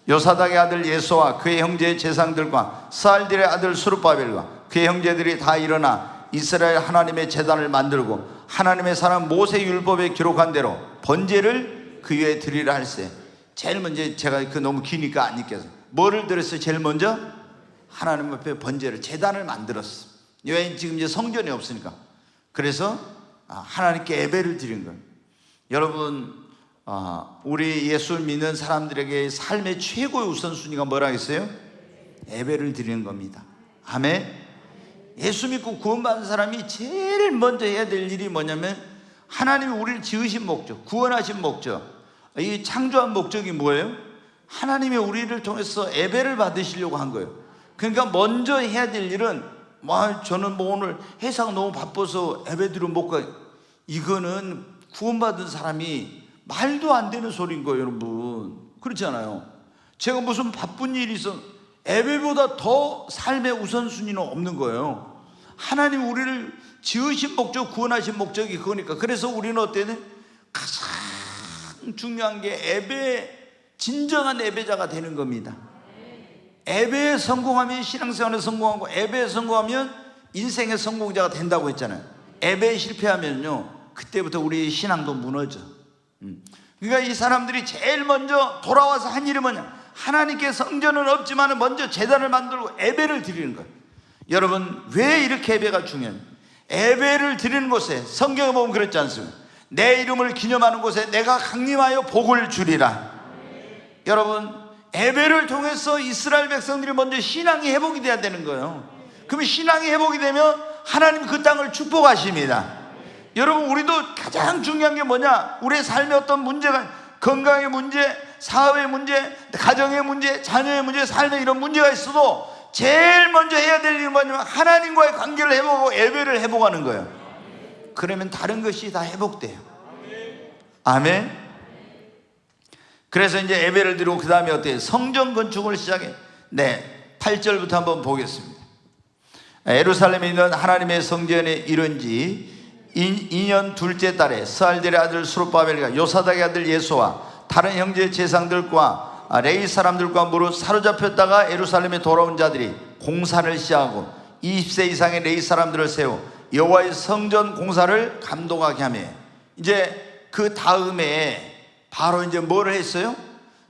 요사닥의 아들 예수와 그의 형제의 제상들과 스알딜의 아들 스룹바벨과 그의 형제들이 다 일어나 이스라엘 하나님의 제단을 만들고 하나님의 사람 모세 율법에 기록한 대로 번제를 그 위에 드리라 할세. 제일 먼저 제가 그 너무 기니까 안 읽겠어요. 뭐를 드렸어요? 제일 먼저 하나님 앞에 번제를 제단을 만들었어. 왜? 지금 이제 성전이 없으니까. 그래서 하나님께 예배를 드린 거예요. 여러분 우리 예수 믿는 사람들에게 삶의 최고의 우선순위가 뭐라 했어요? 예배를 드리는 겁니다. 아멘. 예수 믿고 구원받은 사람이 제일 먼저 해야 될 일이 뭐냐면 하나님이 우리를 지으신 목적, 구원하신 목적, 이 창조한 목적이 뭐예요? 하나님이 우리를 통해서 예배를 받으시려고 한 거예요. 그러니까 먼저 해야 될 일은 저는 오늘 회사가 너무 바빠서 예배드리러 못 가요. 이거는 구원받은 사람이 말도 안 되는 소리인 거예요, 여러분. 그렇잖아요. 제가 무슨 바쁜 일이 있어 예배보다 더 삶의 우선순위는 없는 거예요. 하나님 우리를 지으신 목적, 구원하신 목적이 그거니까. 그래서 우리는 어때요? 가장 중요한 게 예배, 진정한 예배자가 되는 겁니다. 예배에 성공하면 신앙생활에 성공하고 예배에 성공하면 인생의 성공자가 된다고 했잖아요. 예배에 실패하면요 그때부터 우리 신앙도 무너져. 그러니까 이 사람들이 제일 먼저 돌아와서 한 일이 뭐냐? 하나님께 성전은 없지만 먼저 제단을 만들고 예배를 드리는 거예요. 여러분 왜 이렇게 예배가 중요해요? 예배를 드리는 곳에 성경에 보면 그랬지 않습니까? 내 이름을 기념하는 곳에 내가 강림하여 복을 주리라. 여러분 예배를 통해서 이스라엘 백성들이 먼저 신앙이 회복이 돼야 되는 거예요. 그러면 신앙이 회복이 되면 하나님 그 땅을 축복하십니다. 여러분, 우리도 가장 중요한 게 뭐냐? 우리의 삶에 어떤 문제가, 건강의 문제, 사업의 문제, 가정의 문제, 자녀의 문제, 삶에 이런 문제가 있어도 제일 먼저 해야 될 일은 뭐냐면 하나님과의 관계를 회복하고 예배를 회복하는 거예요. 그러면 다른 것이 다 회복돼요. 아멘. 그래서 이제 예배를 드리고 그 다음에 어때요? 성전 건축을 시작해. 네, 8절부터 한번 보겠습니다. 예루살렘에 있는 하나님의 성전에 이른 지 2년 둘째 달에 스알델의 아들 스룹바벨과 요사닥의 아들 예수와 다른 형제 제상들과 레위 사람들과 무릇 사로잡혔다가 예루살렘에 돌아온 자들이 공사를 시작하고 20세 이상의 레위 사람들을 세워 여호와의 성전 공사를 감독하게 하며, 이제 그 다음에 바로 이제 뭐를 했어요?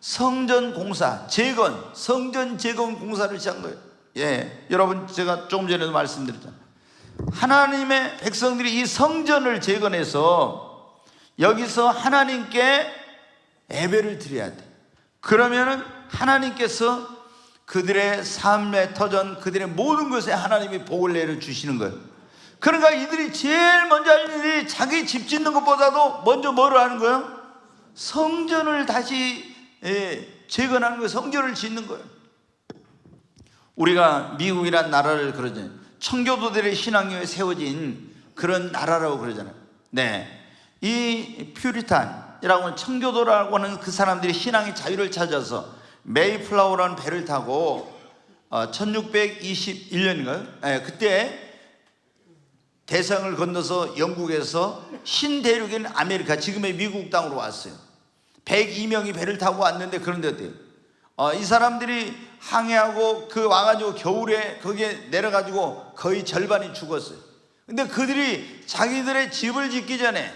성전 공사, 재건, 성전 재건 공사를 시작한 거예요. 예, 여러분, 제가 조금 전에도 말씀드렸잖아요. 하나님의 백성들이 이 성전을 재건해서 여기서 하나님께 예배를 드려야 돼. 그러면은 하나님께서 그들의 삶의 터전, 그들의 모든 것에 하나님이 복을 내려 주시는 거예요. 그러니까 이들이 제일 먼저 할 일이 자기 집 짓는 것보다도 먼저 뭐를 하는 거예요? 성전을 다시 재건하는 거예요. 성전을 짓는 거예요. 우리가 미국이란 나라를 그러잖아요. 청교도들의 신앙에 세워진 그런 나라라고 그러잖아요. 네, 이 퓨리탄이라고 하는 청교도라고 하는 그 사람들이 신앙의 자유를 찾아서 메이플라워라는 배를 타고 1621년인가요? 그때 대서양을 건너서 영국에서 신대륙인 아메리카, 지금의 미국 땅으로 왔어요. 102명이 배를 타고 왔는데, 그런데 어때요? 이 사람들이 항해하고 그 와가지고 겨울에 거기에 내려가지고 거의 절반이 죽었어요. 근데 그들이 자기들의 집을 짓기 전에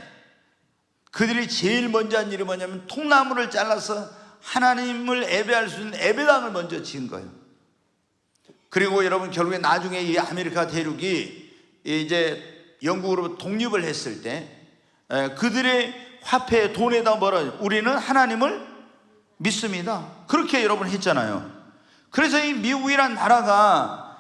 그들이 제일 먼저 한 일이 뭐냐면 통나무를 잘라서 하나님을 예배할 수 있는 예배당을 먼저 지은 거예요. 그리고 여러분, 결국에 나중에 이 아메리카 대륙이 이제 영국으로부터 독립을 했을 때 그들의 화폐, 돈에다 뭐라, 우리는 하나님을 믿습니다, 그렇게 여러분 했잖아요. 그래서 이 미국이란 나라가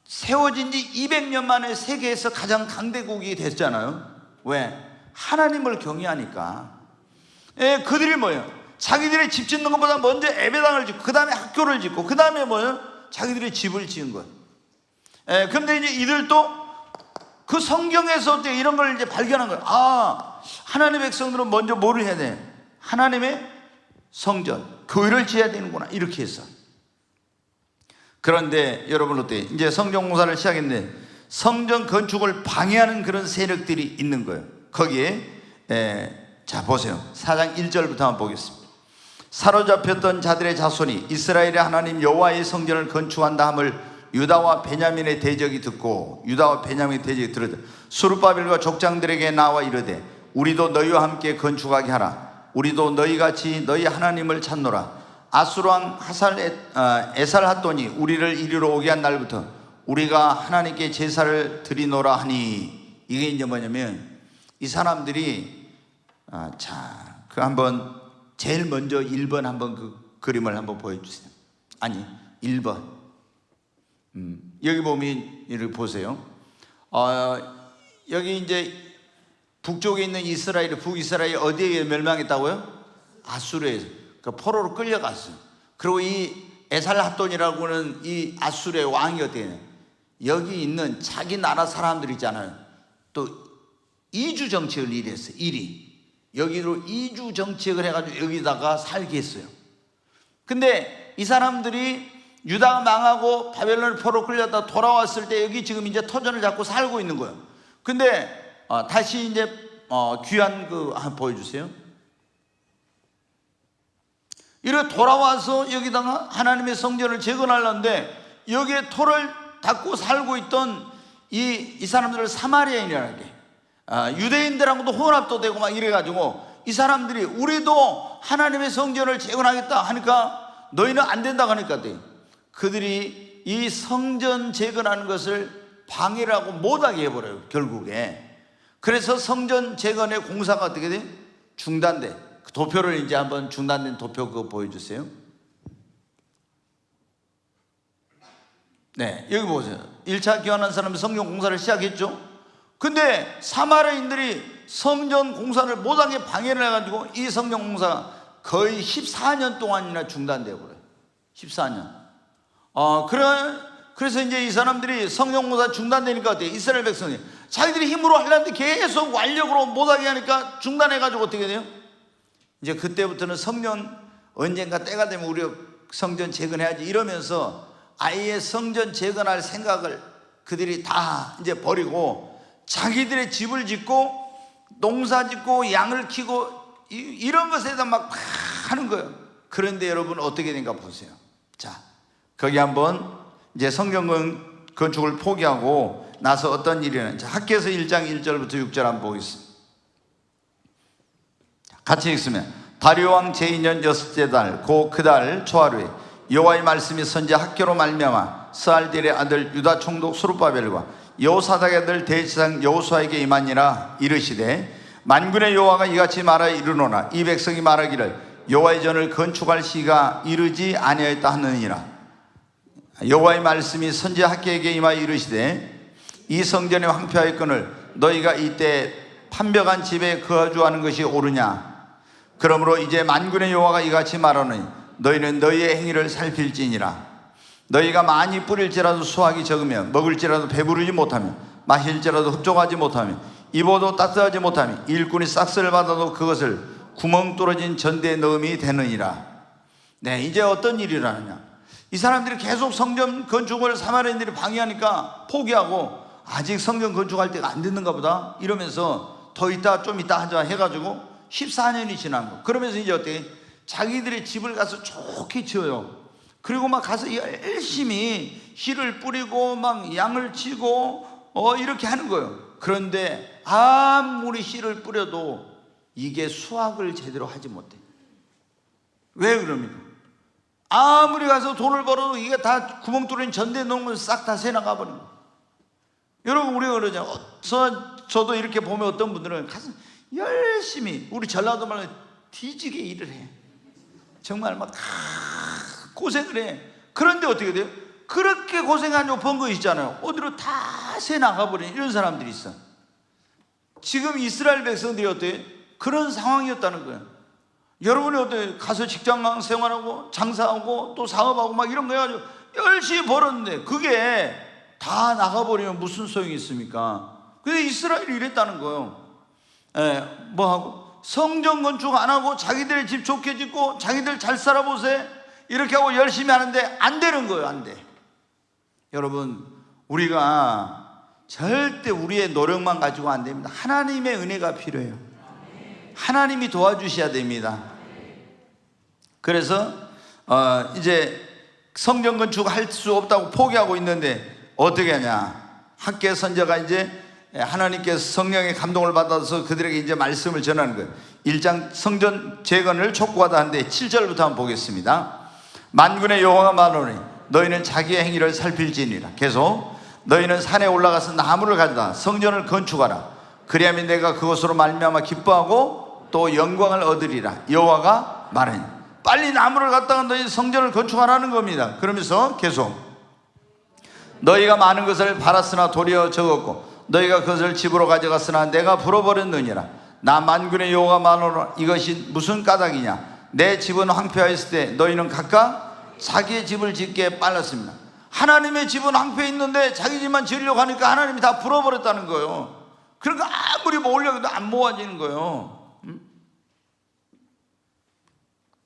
세워진 지 200년 만에 세계에서 가장 강대국이 됐잖아요. 왜? 하나님을 경외하니까. 그들이 뭐예요? 자기들의 집 짓는 것보다 먼저 예배당을 짓고, 그 다음에 학교를 짓고, 그 다음에 뭐예요? 자기들의 집을 지은 거예요. 그런데 이제 이들도 그 성경에서 이런 걸 이제 발견한 거예요. 아, 하나님의 백성들은 먼저 뭐를 해야 돼? 하나님의 성전, 교회를 지어야 되는구나, 이렇게 했어. 그런데 여러분, 어때요? 이제 성전 공사를 시작했는데 성전 건축을 방해하는 그런 세력들이 있는 거예요. 거기에 자 보세요. 4장 1절부터 한번 보겠습니다. 사로잡혔던 자들의 자손이 이스라엘의 하나님 여호와의 성전을 건축한다 함을 유다와 베냐민의 대적이 듣고, 유다와 베냐민의 대적이 들었다. 스룹바벨과 족장들에게 나와 이르되 우리도 너희와 함께 건축하게 하라. 우리도 너희같이 너희 하나님을 찾노라. 아수르왕 에살핫돈이 우리를 이리로 오게 한 날부터 우리가 하나님께 제사를 드리노라 하니. 이게 이제 뭐냐면 이 사람들이 그 한번 제일 먼저 1번 한번 그 그림을 한번 보여주세요. 아니 1번 여기 보면 이렇게 보세요. 여기 이제 북쪽에 있는 이스라엘이, 북이스라엘이 어디에 멸망했다고요? 아수르에서, 그 포로로 끌려갔어요. 그리고 이 에살핫돈이라고 하는 이 아수르의 왕이 어떻게 해요? 여기 있는 자기 나라 사람들 있잖아요. 또 이주 정책을 일했어요. 여기로 이주 정책을 해가지고 여기다가 살게 했어요. 근데 이 사람들이 유다가 망하고 바벨론 포로 끌렸다 돌아왔을 때 여기 지금 이제 터전을 잡고 살고 있는 거예요. 근데 다시 이제 귀한 그 한번 보여주세요. 이렇게 돌아와서 여기다가 하나님의 성전을 재건하려는데 여기에 토를 닦고 살고 있던 이 사람들을 사마리아인이라는 게 유대인들하고도 혼합도 되고 막 이래가지고 이 사람들이 우리도 하나님의 성전을 재건하겠다 하니까 너희는 안 된다고 하니까 그들이 이 성전 재건하는 것을 방해를 하고 못하게 해버려요, 결국에. 그래서 성전 재건의 공사가 어떻게 돼? 중단돼. 그 도표를 이제 한번 중단된 도표 그거 보여주세요. 네, 여기 보세요. 1차 교환한 사람이 성전 공사를 시작했죠. 근데 사마리아인들이 성전 공사를 못하게 방해를 해가지고 이 성전 공사가 거의 14년 동안이나 중단되어 버려요. 14년. 그래서 이제 이 사람들이 성전 공사 중단되니까 어때요? 이스라엘 백성이 자기들이 힘으로 하려는데 계속 완력으로 못하게 하니까 중단해가지고 어떻게 돼요? 이제 그때부터는 성전 언젠가 때가 되면 우리가 성전 재건해야지 이러면서 아예 성전 재건할 생각을 그들이 다 이제 버리고 자기들의 집을 짓고 농사 짓고 양을 키고 이런 것에다 막 하는 거예요. 그런데 여러분 어떻게 된가 보세요. 자, 거기 한번 이제 성전 건축을 포기하고 나서 어떤 일이 일어나는지 학개서 1장 1절부터 6절 한번 보겠습니다. 같이 읽으면 다리오 왕 제2년 여섯째 달 고 그 달 초하루에 여호와의 말씀이 선지자 학개로 말미암아 스알디엘의 아들 유다 총독 스룹바벨과 여호사닥의 아들 대제사장 여호수아에게 임하니라. 이르시되 만군의 여호와가 이같이 말하여 이르노라. 이 백성이 말하기를 여호와의 전을 건축할 시기가 이르지 아니하였다 하느니라. 여호와의 말씀이 선지자 학개에게 임하여 이르시되 이 성전의 황폐하였거늘 너희가 이때 판벽한 집에 거주하는 것이 옳으냐. 그러므로 이제 만군의 여호와가 이같이 말하노니 너희는 너희의 행위를 살필지니라. 너희가 많이 뿌릴지라도 수확이 적으며 먹을지라도 배부르지 못하며 마실지라도 흡족하지 못하며 입어도 따뜻하지 못하며 일꾼이 싹스를 받아도 그것을 구멍 뚫어진 전대에 넣음이 되느니라. 네, 이제 어떤 일이 일어나느냐. 이 사람들이 계속 성전 건축을 사마리아인들이 방해하니까 포기하고 아직 성전 건축할 때가 안 됐는가 보다 이러면서 더 있다 좀 있다 하자 해가지고 14년이 지난 거. 그러면서 이제 어떻게 자기들의 집을 가서 좋게 지어요. 그리고 막 가서 열심히 씨를 뿌리고 막 양을 치고 이렇게 하는 거예요. 그런데 아무리 씨를 뿌려도 이게 수확을 제대로 하지 못해. 왜 그럽니까? 아무리 가서 돈을 벌어도 이게 다 구멍 뚫린 전대에 놓은 건 싹 다 새나가 버린 거예요. 여러분 우리가 그러죠. 저도 이렇게 보면 어떤 분들은 가서 열심히 우리 전라도 말로 뒤지게 일을 해. 정말 막 고생을 해. 그런데 어떻게 돼요? 그렇게 고생하고 번 거 있잖아요. 어디로 다 새 나가버린 이런 사람들이 있어. 지금 이스라엘 백성들이 어때요? 그런 상황이었다는 거예요. 여러분이 어때요? 가서 직장 생활하고 장사하고 또 사업하고 막 이런 거 해가지고 열심히 벌었는데 그게 다 나가버리면 무슨 소용이 있습니까? 근데 이스라엘이 이랬다는 거예요. 뭐하고? 성전 건축 안 하고 자기들의 집 좋게 짓고 자기들 잘 살아보세요 이렇게 하고 열심히 하는데 안 되는 거예요. 안 돼. 여러분 우리가 절대 우리의 노력만 가지고 안 됩니다. 하나님의 은혜가 필요해요. 하나님이 도와주셔야 됩니다. 그래서 이제 성전 건축할 수 없다고 포기하고 있는데 어떻게 하냐. 학개 선지자가 이제 하나님께서 성령의 감동을 받아서 그들에게 이제 말씀을 전하는 거예요. 1장 성전 재건을 촉구하다 하는데 7절부터 한번 보겠습니다. 만군의 여호와가 말하노니 너희는 자기의 행위를 살필지니라. 계속 너희는 산에 올라가서 나무를 가져다 성전을 건축하라. 그리하면 내가 그것으로 말미암아 기뻐하고 또 영광을 얻으리라. 여호와가 말하니 빨리 나무를 갖다가 너희 성전을 건축하라는 겁니다. 그러면서 계속 너희가 많은 것을 팔았으나 도리어 적었고 너희가 그것을 집으로 가져갔으나 내가 불어버렸느니라. 나 만군의 여호와가 말하노라. 이것이 무슨 까닭이냐. 내 집은 황폐하였을 때 너희는 각각 자기의 집을 짓게 빨랐습니다. 하나님의 집은 황폐해 있는데 자기 집만 지으려고 하니까 하나님이 다 불어버렸다는 거예요. 그러니까 아무리 모으려고 해도 안 모아지는 거예요.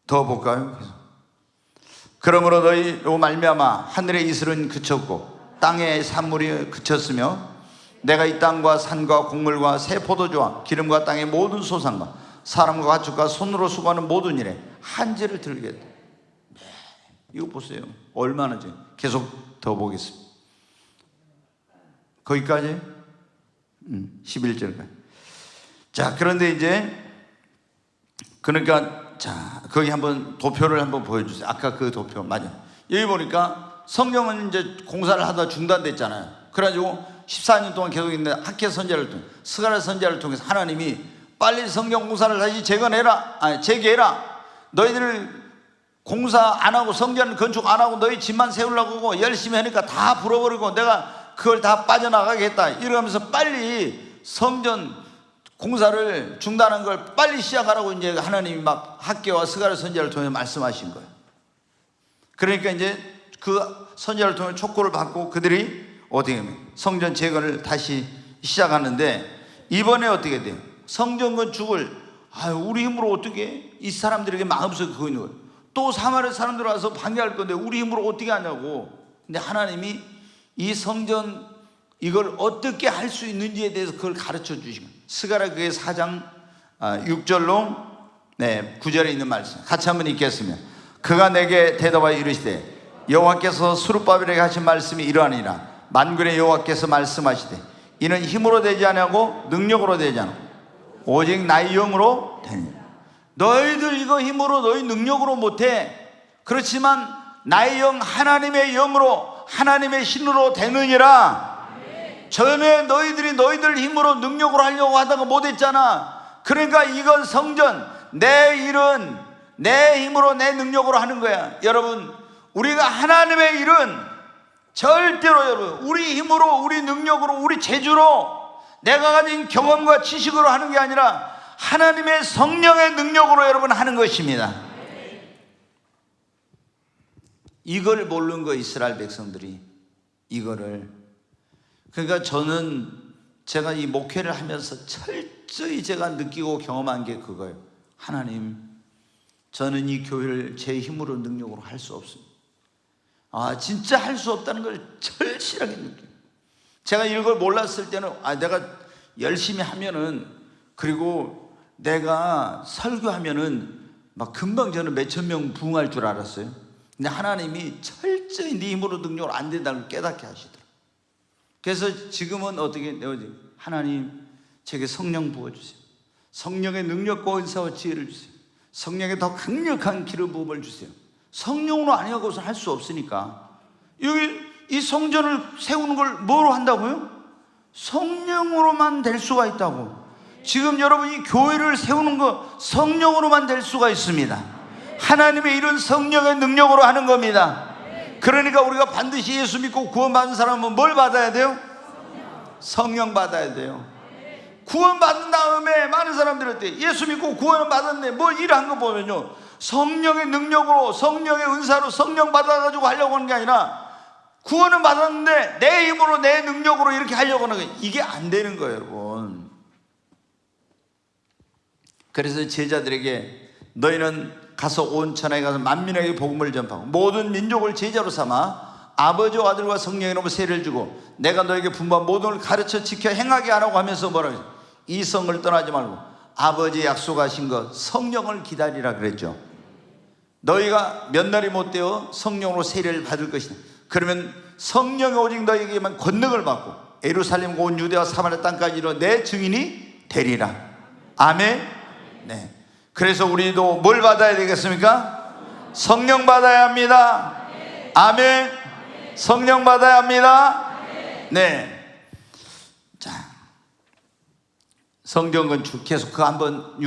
더 볼까요? 그러므로 너희로 말미암아 하늘의 이슬은 그쳤고 땅의 산물이 그쳤으며 내가 이 땅과 산과 곡물과 새 포도주와 기름과 땅의 모든 소산과 사람과 가축과 손으로 수고하는 모든 일에 한지를 들겠다. 이거 보세요. 얼마나지? 계속 더 보겠습니다. 거기까지? 11절까지. 자, 그런데 이제 그러니까 자, 거기 한번 도표를 한번 보여주세요. 아까 그 도표 맞아. 여기 보니까 성경은 이제 공사를 하다 중단됐잖아요. 그래가지고 14년 동안 계속 있는데 학개 선지자를 통해 스가랴 선지자를 통해서 하나님이 빨리 성경 공사를 다시 재개해라. 너희들 공사 안 하고 성전 건축 안 하고 너희 집만 세우려고 하고 열심히 하니까 다 불어버리고 내가 그걸 다 빠져나가겠다 이러면서 빨리 성전 공사를 중단한 걸 빨리 시작하라고 이제 하나님이 막 학개와 스가랴 선지자를 통해 말씀하신 거예요. 그러니까 이제 그 선지자를 통해 촉구를 받고 그들이 어떻게 하면 성전 재건을 다시 시작하는데, 이번에 어떻게 돼요? 성전 건축을 우리 힘으로 어떻게, 이 사람들에게 마음속에 그거 있는 거예요. 또 사마리아 사람들 와서 방해할 건데 우리 힘으로 어떻게 하냐고. 근데 하나님이 이 성전 이걸 어떻게 할 수 있는지에 대해서 그걸 가르쳐 주신 거예요. 스가랴 4장 6절로 9절에 있는 말씀 같이 한번 읽겠습니다. 그가 내게 대답하여 이르시되 여호와께서 스룹바벨에게 하신 말씀이 이러하니라. 만군의 여호와께서 말씀하시되 이는 힘으로 되지 아니하고 능력으로 되지 않고 오직 나의 영으로 되느니라. 너희들 이거 힘으로 너희 능력으로 못해. 그렇지만 나의 영, 하나님의 영으로, 하나님의 신으로 되느니라. 전에 너희들이 너희들 힘으로 능력으로 하려고 하다가 못했잖아. 그러니까 이건 성전, 내 일은 내 힘으로 내 능력으로 하는 거야. 여러분, 우리가 하나님의 일은 절대로 여러분 우리 힘으로, 우리 능력으로, 우리 재주로, 내가 가진 경험과 지식으로 하는 게 아니라 하나님의 성령의 능력으로 여러분 하는 것입니다. 이걸 모르는 거 이스라엘 백성들이. 이거를. 그러니까 저는 제가 이 목회를 하면서 철저히 제가 느끼고 경험한 게 그거예요. 하나님, 저는 이 교회를 제 힘으로 능력으로 할 수 없습니다. 진짜 할 수 없다는 걸 절실하게 느껴요. 제가 이걸 몰랐을 때는 내가 열심히 하면은, 그리고 내가 설교하면은 막 금방 저는 몇천 명 부흥할 줄 알았어요. 근데 하나님이 철저히 네 힘으로 능력으로 안 된다는 걸 깨닫게 하시더라고요. 그래서 지금은 어떻게, 하나님 제게 성령 부어주세요. 성령의 능력과 은사와 지혜를 주세요. 성령의 더 강력한 기름 부음을 주세요. 성령으로 아니하고서 할 수 없으니까. 여기 이 성전을 세우는 걸 뭐로 한다고요? 성령으로만 될 수가 있다고. 지금 여러분 이 교회를 세우는 거 성령으로만 될 수가 있습니다. 하나님의 일은 성령의 능력으로 하는 겁니다. 그러니까 우리가 반드시 예수 믿고 구원받은 사람은 뭘 받아야 돼요? 성령 받아야 돼요. 구원받은 다음에 많은 사람들이 어때? 예수 믿고 구원을 받았네, 뭐 일한 거 보면요, 성령의 능력으로, 성령의 은사로 성령 받아가지고 하려고 하는 게 아니라 구원은 받았는데 내 힘으로 내 능력으로 이렇게 하려고 하는 거예요. 이게 안 되는 거예요, 여러분. 그래서 제자들에게 너희는 가서 온 천하에 가서 만민에게 복음을 전파하고 모든 민족을 제자로 삼아 아버지와 아들과 성령의 이름으로 세례를 주고 내가 너에게 분부한 모든 걸 가르쳐 지켜 행하게 하라고 하면서 뭐라고 했어요? 이 성을 떠나지 말고 아버지 약속하신 것 성령을 기다리라 그랬죠. 너희가 몇 날이 못 되어 성령으로 세례를 받을 것이다. 그러면 성령이 오직 너희에게만 권능을 받고 예루살렘과 온 유대와 사마리아 땅까지 이르러 내 증인이 되리라. 아멘. 네. 그래서 우리도 뭘 받아야 되겠습니까? 성령 받아야 합니다. 아멘. 성령 받아야 합니다. 네. 자, 성경 건축 계속 그 한번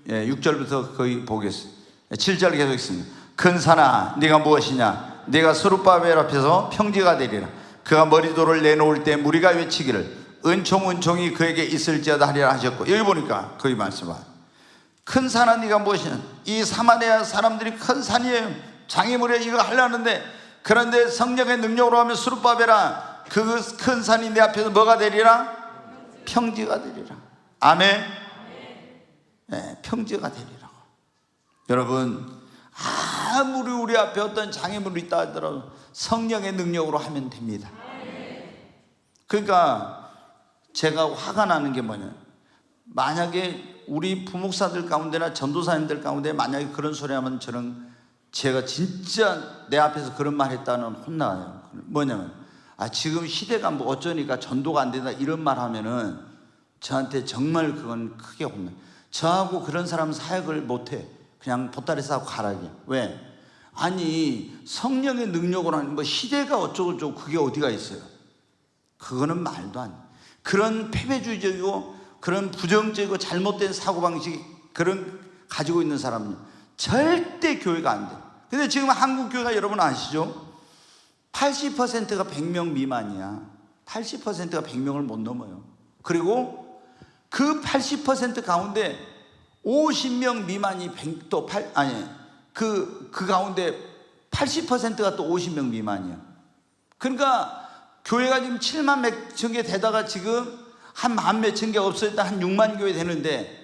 6절부터 거의 보겠습니다. 7절 계속 있습니다. 큰 산아 네가 무엇이냐? 네가 스룹바벨 앞에서 평지가 되리라. 그가 머리돌을 내놓을 때 무리가 외치기를 은총이 그에게 있을지어다 하리라 하셨고, 여기 보니까 거기 말씀하 큰 산아 네가 무엇이냐? 이 사마리아 사람들이 큰 산이에요. 장애물에 이거 하려는데, 그런데 성령의 능력으로 하면 스룹바벨아 그 큰 산이 내 앞에서 뭐가 되리라? 평지가 되리라. 아멘. 네, 평지가 되리라고. 여러분, 아무리 우리 앞에 어떤 장애물이 있다 하더라도 성령의 능력으로 하면 됩니다. 그러니까 제가 화가 나는 게 뭐냐, 만약에 우리 부목사들 가운데나 전도사님들 가운데 만약에 그런 소리 하면 제가 진짜 내 앞에서 그런 말 했다는 혼나요. 뭐냐면 지금 시대가 뭐 어쩌니까 전도가 안 된다 이런 말 하면은 저한테 정말 그건 크게 혼나요. 저하고 그런 사람은 사역을 못해. 그냥 보따리 싸고 가라게. 왜? 아니 성령의 능력으로 하는 뭐 시대가 어쩌고저쩌고 그게 어디가 있어요? 그거는 말도 안 돼. 그런 패배주의적이고 그런 부정적이고 잘못된 사고방식 그런 가지고 있는 사람은 절대 교회가 안 돼. 근데 지금 한국 교회가 여러분 아시죠? 80%가 100명 미만이야. 80%가 100명을 못 넘어요. 그리고 그 80% 가운데 50명 미만이 그 가운데 80%가 또 50명 미만이야. 그러니까 교회가 지금 7만 몇천 개 되다가 지금 한 만 몇천 개 없어졌다 한 6만 교회 되는데,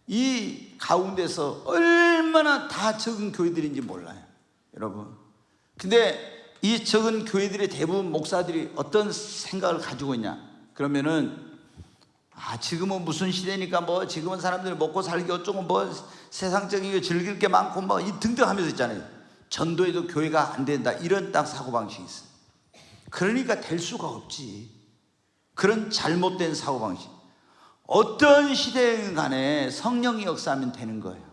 이 가운데서 얼마나 다 적은 교회들인지 몰라요, 여러분. 근데 이 적은 교회들의 대부분 목사들이 어떤 생각을 가지고 있냐 그러면은, 지금은 무슨 시대니까 뭐 지금은 사람들이 먹고 살기 어쩌고 뭐 세상적인 게 즐길 게 많고 뭐 이 등등 하면서 있잖아요. 전도해도 교회가 안 된다, 이런 딱 사고방식이 있어요. 그러니까 될 수가 없지. 그런 잘못된 사고방식. 어떤 시대인 간에 성령이 역사하면 되는 거예요.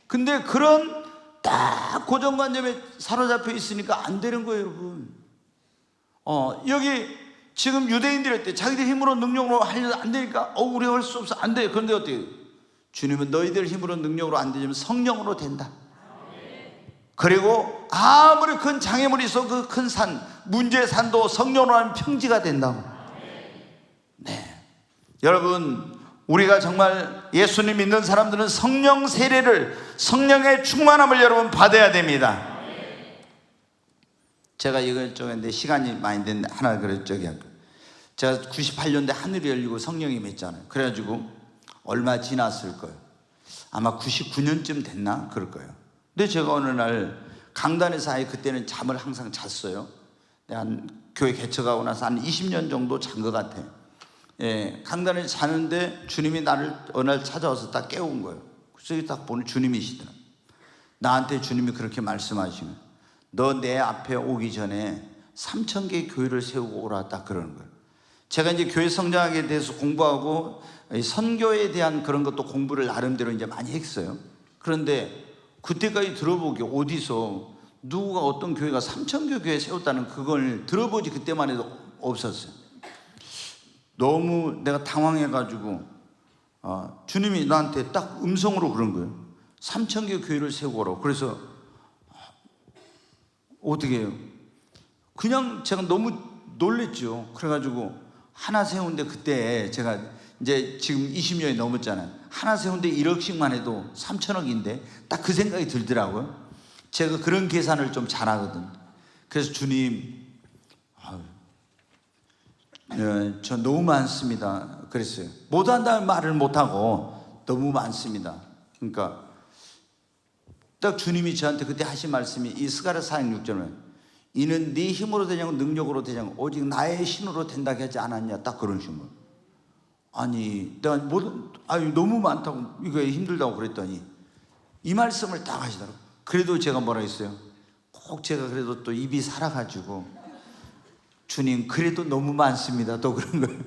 근데 그런 딱 고정관념에 사로잡혀 있으니까 안 되는 거예요, 여러분. 여기 지금 유대인들이 어때? 자기들 힘으로 능력으로 하려도 안 되니까 우리가 할 수 없어, 안 돼. 그런데 어떻게? 주님은 너희들 힘으로 능력으로 안 되지만 성령으로 된다. 그리고 아무리 큰 장애물이 있어 그 큰 산, 문제의 산도 성령으로 하면 평지가 된다고. 네, 여러분, 우리가 정말 예수님 믿는 사람들은 성령 세례를, 성령의 충만함을 여러분 받아야 됩니다. 제가 이걸 쪽인데 시간이 많이 됐는데 하나 그랬죠. 제가 98년대 하늘이 열리고 성령이 임했잖아요. 그래가지고 얼마 지났을 거예요. 아마 99년쯤 됐나 그럴 거예요. 근데 제가 어느 날 강단에서, 그때는 잠을 항상 잤어요. 한 교회 개척하고 나서 한 20년 정도 잔 것 같아. 강단에 자는데 주님이 나를 어느 날 찾아와서 딱 깨운 거예요. 그래서 딱 보니 주님이시더라. 나한테 주님이 그렇게 말씀하시면, 너 내 앞에 오기 전에 3,000개의 교회를 세우고 오라, 딱 그러는 거예요. 제가 이제 교회 성장하게 돼서 공부하고 선교에 대한 그런 것도 공부를 나름대로 이제 많이 했어요. 그런데 그때까지 들어보기, 어디서 누가 어떤 교회가 3,000개 교회 세웠다는 그걸 들어보지 그때만 해도 없었어요. 너무 내가 당황해가지고 주님이 나한테 딱 음성으로 그런 거예요. 3,000개 교회를 세우고 오라고. 그래서 어떻게 해요? 그냥 제가 너무 놀랬죠. 그래가지고 하나 세운데, 그때 제가 이제 지금 20년이 넘었잖아요. 하나 세운데 1억씩만 해도 3,000억인데 딱 그 생각이 들더라고요. 제가 그런 계산을 좀 잘하거든. 그래서 주님, 저 너무 많습니다 그랬어요. 못한다는 말을 못하고 너무 많습니다. 그러니까 딱 주님이 저한테 그때 하신 말씀이 이 스가랴 4:6절에, 이는 네 힘으로 되냐고 능력으로 되냐고 오직 나의 신으로 된다고 하지 않았냐, 딱 그런 식으로. 아니 내가 너무 많다고, 이거 힘들다고 그랬더니 이 말씀을 딱 하시더라고요. 그래도 제가 뭐라 했어요? 꼭 제가 그래도 또 입이 살아가지고, 주님 그래도 너무 많습니다, 또 그런 거예요.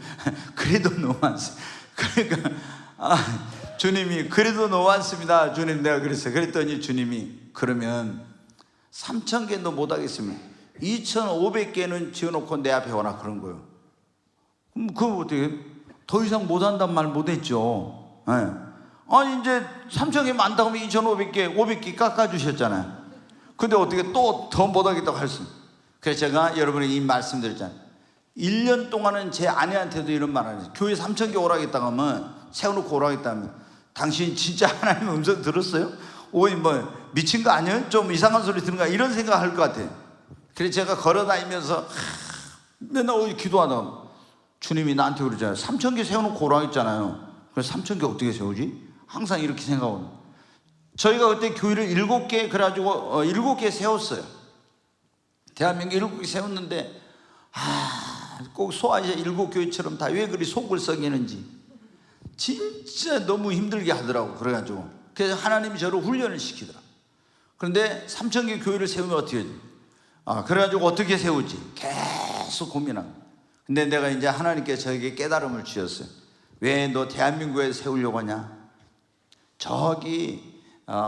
그래도 너무 많습니다. 그러니까 주님이 그래도 너무 많습니다, 주님, 내가 그랬어요. 그랬더니 주님이, 그러면 3,000개도 못하겠으면 2,500개는 지어놓고 내 앞에 오라, 그런 거예요. 그럼 그거 어떻게 더 이상 못한단 말 못했죠. 아니 이제 3,000개 많다고 하면 2,500개 500개 깎아주셨잖아요. 근데 어떻게 또 더 못하겠다고 할 수. 그래서 제가 여러분에게 이 말씀 드렸잖아요. 1년 동안은 제 아내한테도 이런 말 안 했어요. 교회 3,000개 오라겠다고 하면, 세워놓고 오라겠다 하면, 당신 진짜 하나님의 음성 들었어요? 뭐 미친 거 아니에요? 좀 이상한 소리 듣는 거, 이런 생각 할 것 같아요. 그래서 제가 걸어다니면서 맨날 기도하다가 주님이 나한테 그러잖아요. 3,000개 세워놓고 오라 했잖아요. 그래서 3,000개 어떻게 세우지? 항상 이렇게 생각하고. 저희가 그때 교회를 7개, 그래가지고 7개 세웠어요. 대한민국 7개 세웠는데, 꼭 소아시아 7교회처럼 다 왜 그리 속을 썩이는지 진짜 너무 힘들게 하더라고. 그래가지고 그래서 하나님이 저를 훈련을 시키더라. 그런데 3,000개 교회를 세우면 어떻게 하지? 그래가지고 어떻게 세우지? 계속 고민하고. 근데 내가 이제 하나님께 저에게 깨달음을 주셨어요. 왜 너 대한민국에 세우려고 하냐? 저기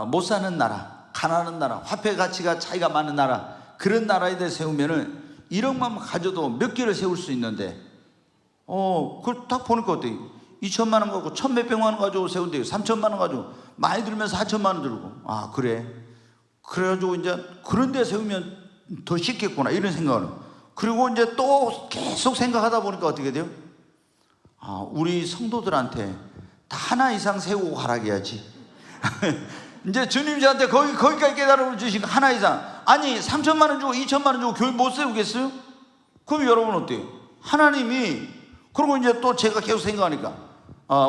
못 사는 나라, 가난한 나라, 화폐 가치가 차이가 많은 나라, 그런 나라에 대해 세우면은 1억만 가져도 몇 개를 세울 수 있는데, 그걸 딱 보니까 어때? 2천만 원 가지고 1,몇백만 원 가지고 세운대요. 3천만 원 가지고 많이 들면 4천만 원 들고. 그래. 그래가지고 이제 그런 데 세우면 더 쉽겠구나, 이런 생각을. 그리고 이제 또 계속 생각하다 보니까 어떻게 돼요? 우리 성도들한테 다 하나 이상 세우고 가라해야지. 이제 주님 저한테 거기까지 깨달음을 주시고 하나 이상. 아니 3천만 원 주고 2천만 원 주고 교회 못 세우겠어요? 그럼 여러분 어때요? 하나님이. 그리고 이제 또 제가 계속 생각하니까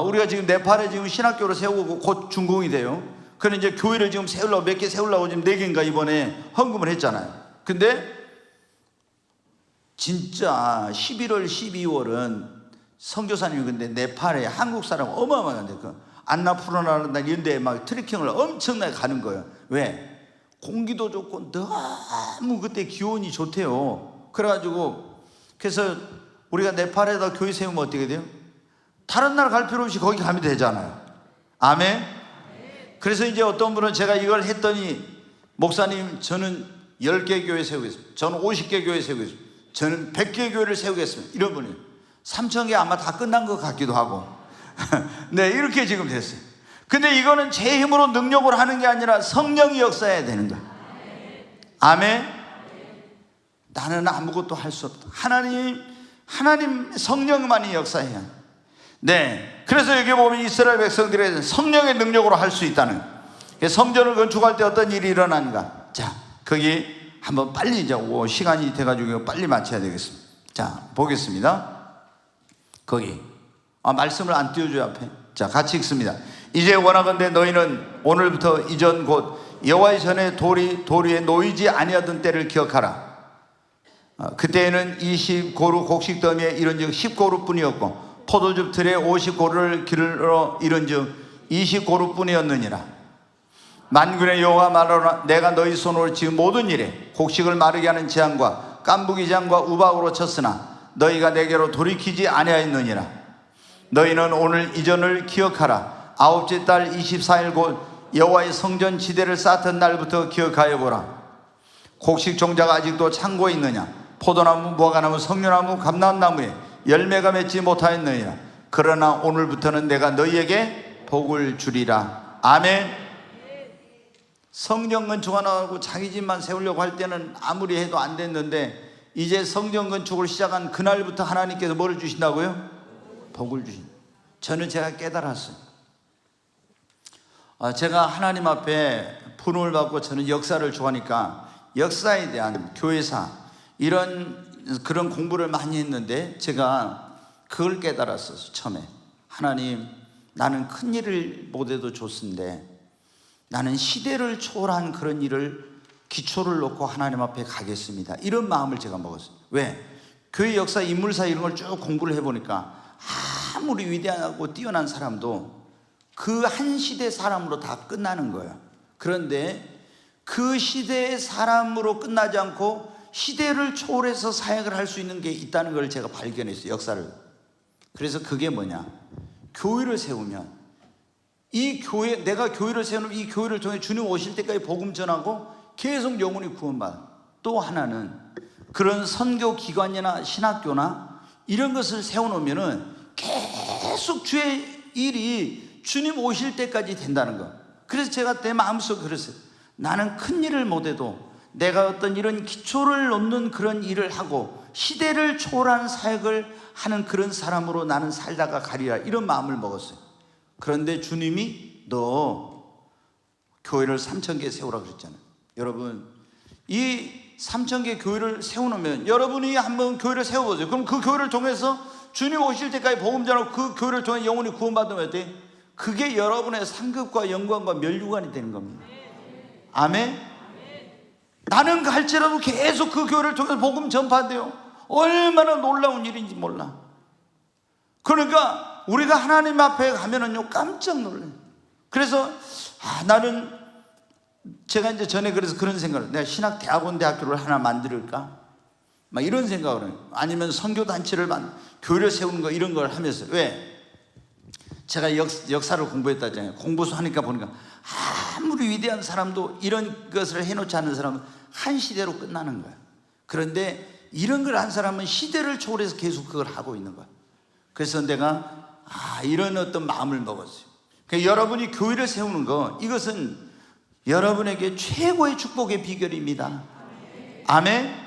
우리가 지금 네팔에 지금 신학교를 세우고 곧 준공이 돼요. 그런데 이제 교회를 지금 세우려고 몇 개 세우려고 지금 4개인가 이번에 헌금을 했잖아요. 근데 진짜 11월 12월은 선교사님이 근데 네팔에 한국 사람 어마어마한데 안나푸르나 이런 데에 막 트레킹을 엄청나게 가는 거예요. 왜? 공기도 좋고 너무 그때 기온이 좋대요. 그래서 우리가 네팔에다 교회 세우면 어떻게 돼요? 다른 나라 갈 필요 없이 거기 가면 되잖아요. 아멘? 그래서 이제 어떤 분은 제가 이걸 했더니 목사님 저는 10개 교회 세우겠습니다. 저는 50개 교회 세우겠습니다. 저는 100개 교회를 세우겠습니다. 이런 분이 3,000개 아마 다 끝난 것 같기도 하고 네, 이렇게 지금 됐어요. 근데 이거는 제 힘으로 능력으로 하는 게 아니라 성령이 역사해야 되는 거예요. 아멘? 나는 아무것도 할 수 없다. 하나님 성령만이 역사해야 해요. 네, 그래서 여기 보면 이스라엘 백성들의 성령의 능력으로 할 수 있다는 성전을 건축할 때 어떤 일이 일어나는가. 자, 거기 한번 빨리 이제 시간이 돼가지고 빨리 마쳐야 되겠습니다. 자, 보겠습니다. 거기 말씀을 안 띄워줘요 앞에. 자, 같이 읽습니다. 이제 원하건대 너희는 오늘부터 이전 곧 여호와의 전에 돌 위에 놓이지 아니하던 때를 기억하라. 그때에는 20고루 곡식 더미에 이른즉 10고루 뿐이었고 포도즙 틀에 50고루를 기르러 이른즉 20고루 뿐이었느니라. 만군의 여호와 말하노라. 내가 너희 손으로 지은 모든 일에 곡식을 마르게 하는 재앙과 깐부기 재앙과 우박으로 쳤으나 너희가 내게로 돌이키지 아니하였느니라. 너희는 오늘 이전을 기억하라. 아홉째 달 24일 곧 여호와의 성전 지대를 쌓던 날부터 기억하여 보라. 곡식 종자가 아직도 창고에 있느냐? 포도나무, 무화과나무, 석류나무, 감람나무에 열매가 맺지 못하였느니라. 그러나 오늘부터는 내가 너희에게 복을 주리라. 아멘. 성전 건축 하나 하고 자기 집만 세우려고 할 때는 아무리 해도 안 됐는데 이제 성전 건축을 시작한 그날부터 하나님께서 뭐를 주신다고요? 복을 주신다. 저는 제가 깨달았어요. 제가 하나님 앞에 부름을 받고 저는 역사를 좋아하니까 역사에 대한 교회사 그런 공부를 많이 했는데 제가 그걸 깨달았어요. 처음에 하나님, 나는 큰 일을 못해도 좋습니다. 나는 시대를 초월한 그런 일을 기초를 놓고 하나님 앞에 가겠습니다. 이런 마음을 제가 먹었어요. 왜? 교회 역사, 인물사 이런 걸 쭉 공부를 해보니까 아무리 위대하고 뛰어난 사람도 그 한 시대 사람으로 다 끝나는 거예요. 그런데 그 시대의 사람으로 끝나지 않고 시대를 초월해서 사역을 할 수 있는 게 있다는 걸 제가 발견했어요. 역사를. 그래서 그게 뭐냐? 교회를 세우면 내가 교회를 세우면 이 교회를 통해 주님 오실 때까지 복음 전하고 계속 영혼이 구원받아. 또 하나는 그런 선교 기관이나 신학교나 이런 것을 세워놓으면은 계속 주의 일이 주님 오실 때까지 된다는 거. 그래서 제가 내 마음속에 그랬어요. 나는 큰 일을 못해도 내가 어떤 이런 기초를 놓는 그런 일을 하고 시대를 초월한 사역을 하는 그런 사람으로 나는 살다가 가리라. 이런 마음을 먹었어요. 그런데 주님이 너 교회를 3,000개 세우라 그랬잖아요. 여러분, 이 3,000개 교회를 세워놓으면 여러분이 한번 교회를 세워보세요. 그럼 그 교회를 통해서 주님 오실 때까지 복음 전하고 그 교회를 통해 영혼이 구원받으면 어때? 그게 여러분의 상급과 영광과 면류관이 되는 겁니다. 아멘? 나는 갈지라도 계속 그 교회를 통해서 복음 전파한대요. 얼마나 놀라운 일인지 몰라. 그러니까 우리가 하나님 앞에 가면은요 깜짝 놀라요. 그래서 나는 제가 이제 전에 그래서 그런 생각을, 내가 신학 대학교를 하나 만들까? 막 이런 생각을 해요. 아니면 선교단체를 교회를 세우는 거 이런 걸 하면서. 왜? 제가 역사를 공부했다잖아요. 공부서 하니까 보니까 아무리 위대한 사람도 이런 것을 해놓지 않는 사람은 한 시대로 끝나는 거예요. 그런데 이런 걸 한 사람은 시대를 초월해서 계속 그걸 하고 있는 거예요. 그래서 내가 이런 어떤 마음을 먹었어요. 그러니까 여러분이 교회를 세우는 거, 이것은 여러분에게 최고의 축복의 비결입니다. 아멘?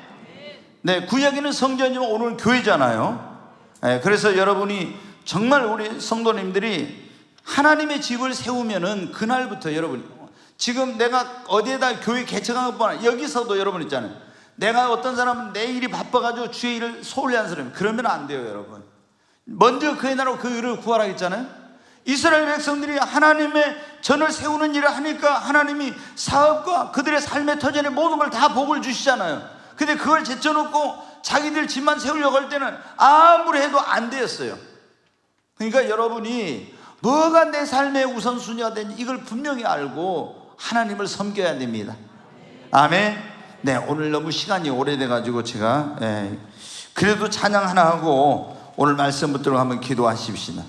네, 구약에는 성전이지만 오늘은 교회잖아요. 네, 그래서 여러분이 정말 우리 성도님들이 하나님의 집을 세우면은 그날부터 여러분, 지금 내가 어디에다 교회 개척한 것뿐 아니라 여기서도 여러분 있잖아요. 내가 어떤 사람은 내 일이 바빠가지고 주의 일을 소홀히 하는 사람이, 그러면 안 돼요 여러분. 먼저 그의 나라와 그 의를 구하라 했잖아요. 이스라엘 백성들이 하나님의 전을 세우는 일을 하니까 하나님이 사업과 그들의 삶의 터전에 모든 걸 다 복을 주시잖아요. 근데 그걸 제쳐놓고 자기들 집만 세우려고 할 때는 아무리 해도 안 되었어요. 그러니까 여러분이 뭐가 내 삶의 우선순위가 되는지 이걸 분명히 알고 하나님을 섬겨야 됩니다. 아멘. 네, 오늘 너무 시간이 오래돼가지고 제가 그래도 찬양 하나 하고 오늘 말씀 붙들고 한번 기도하십시다.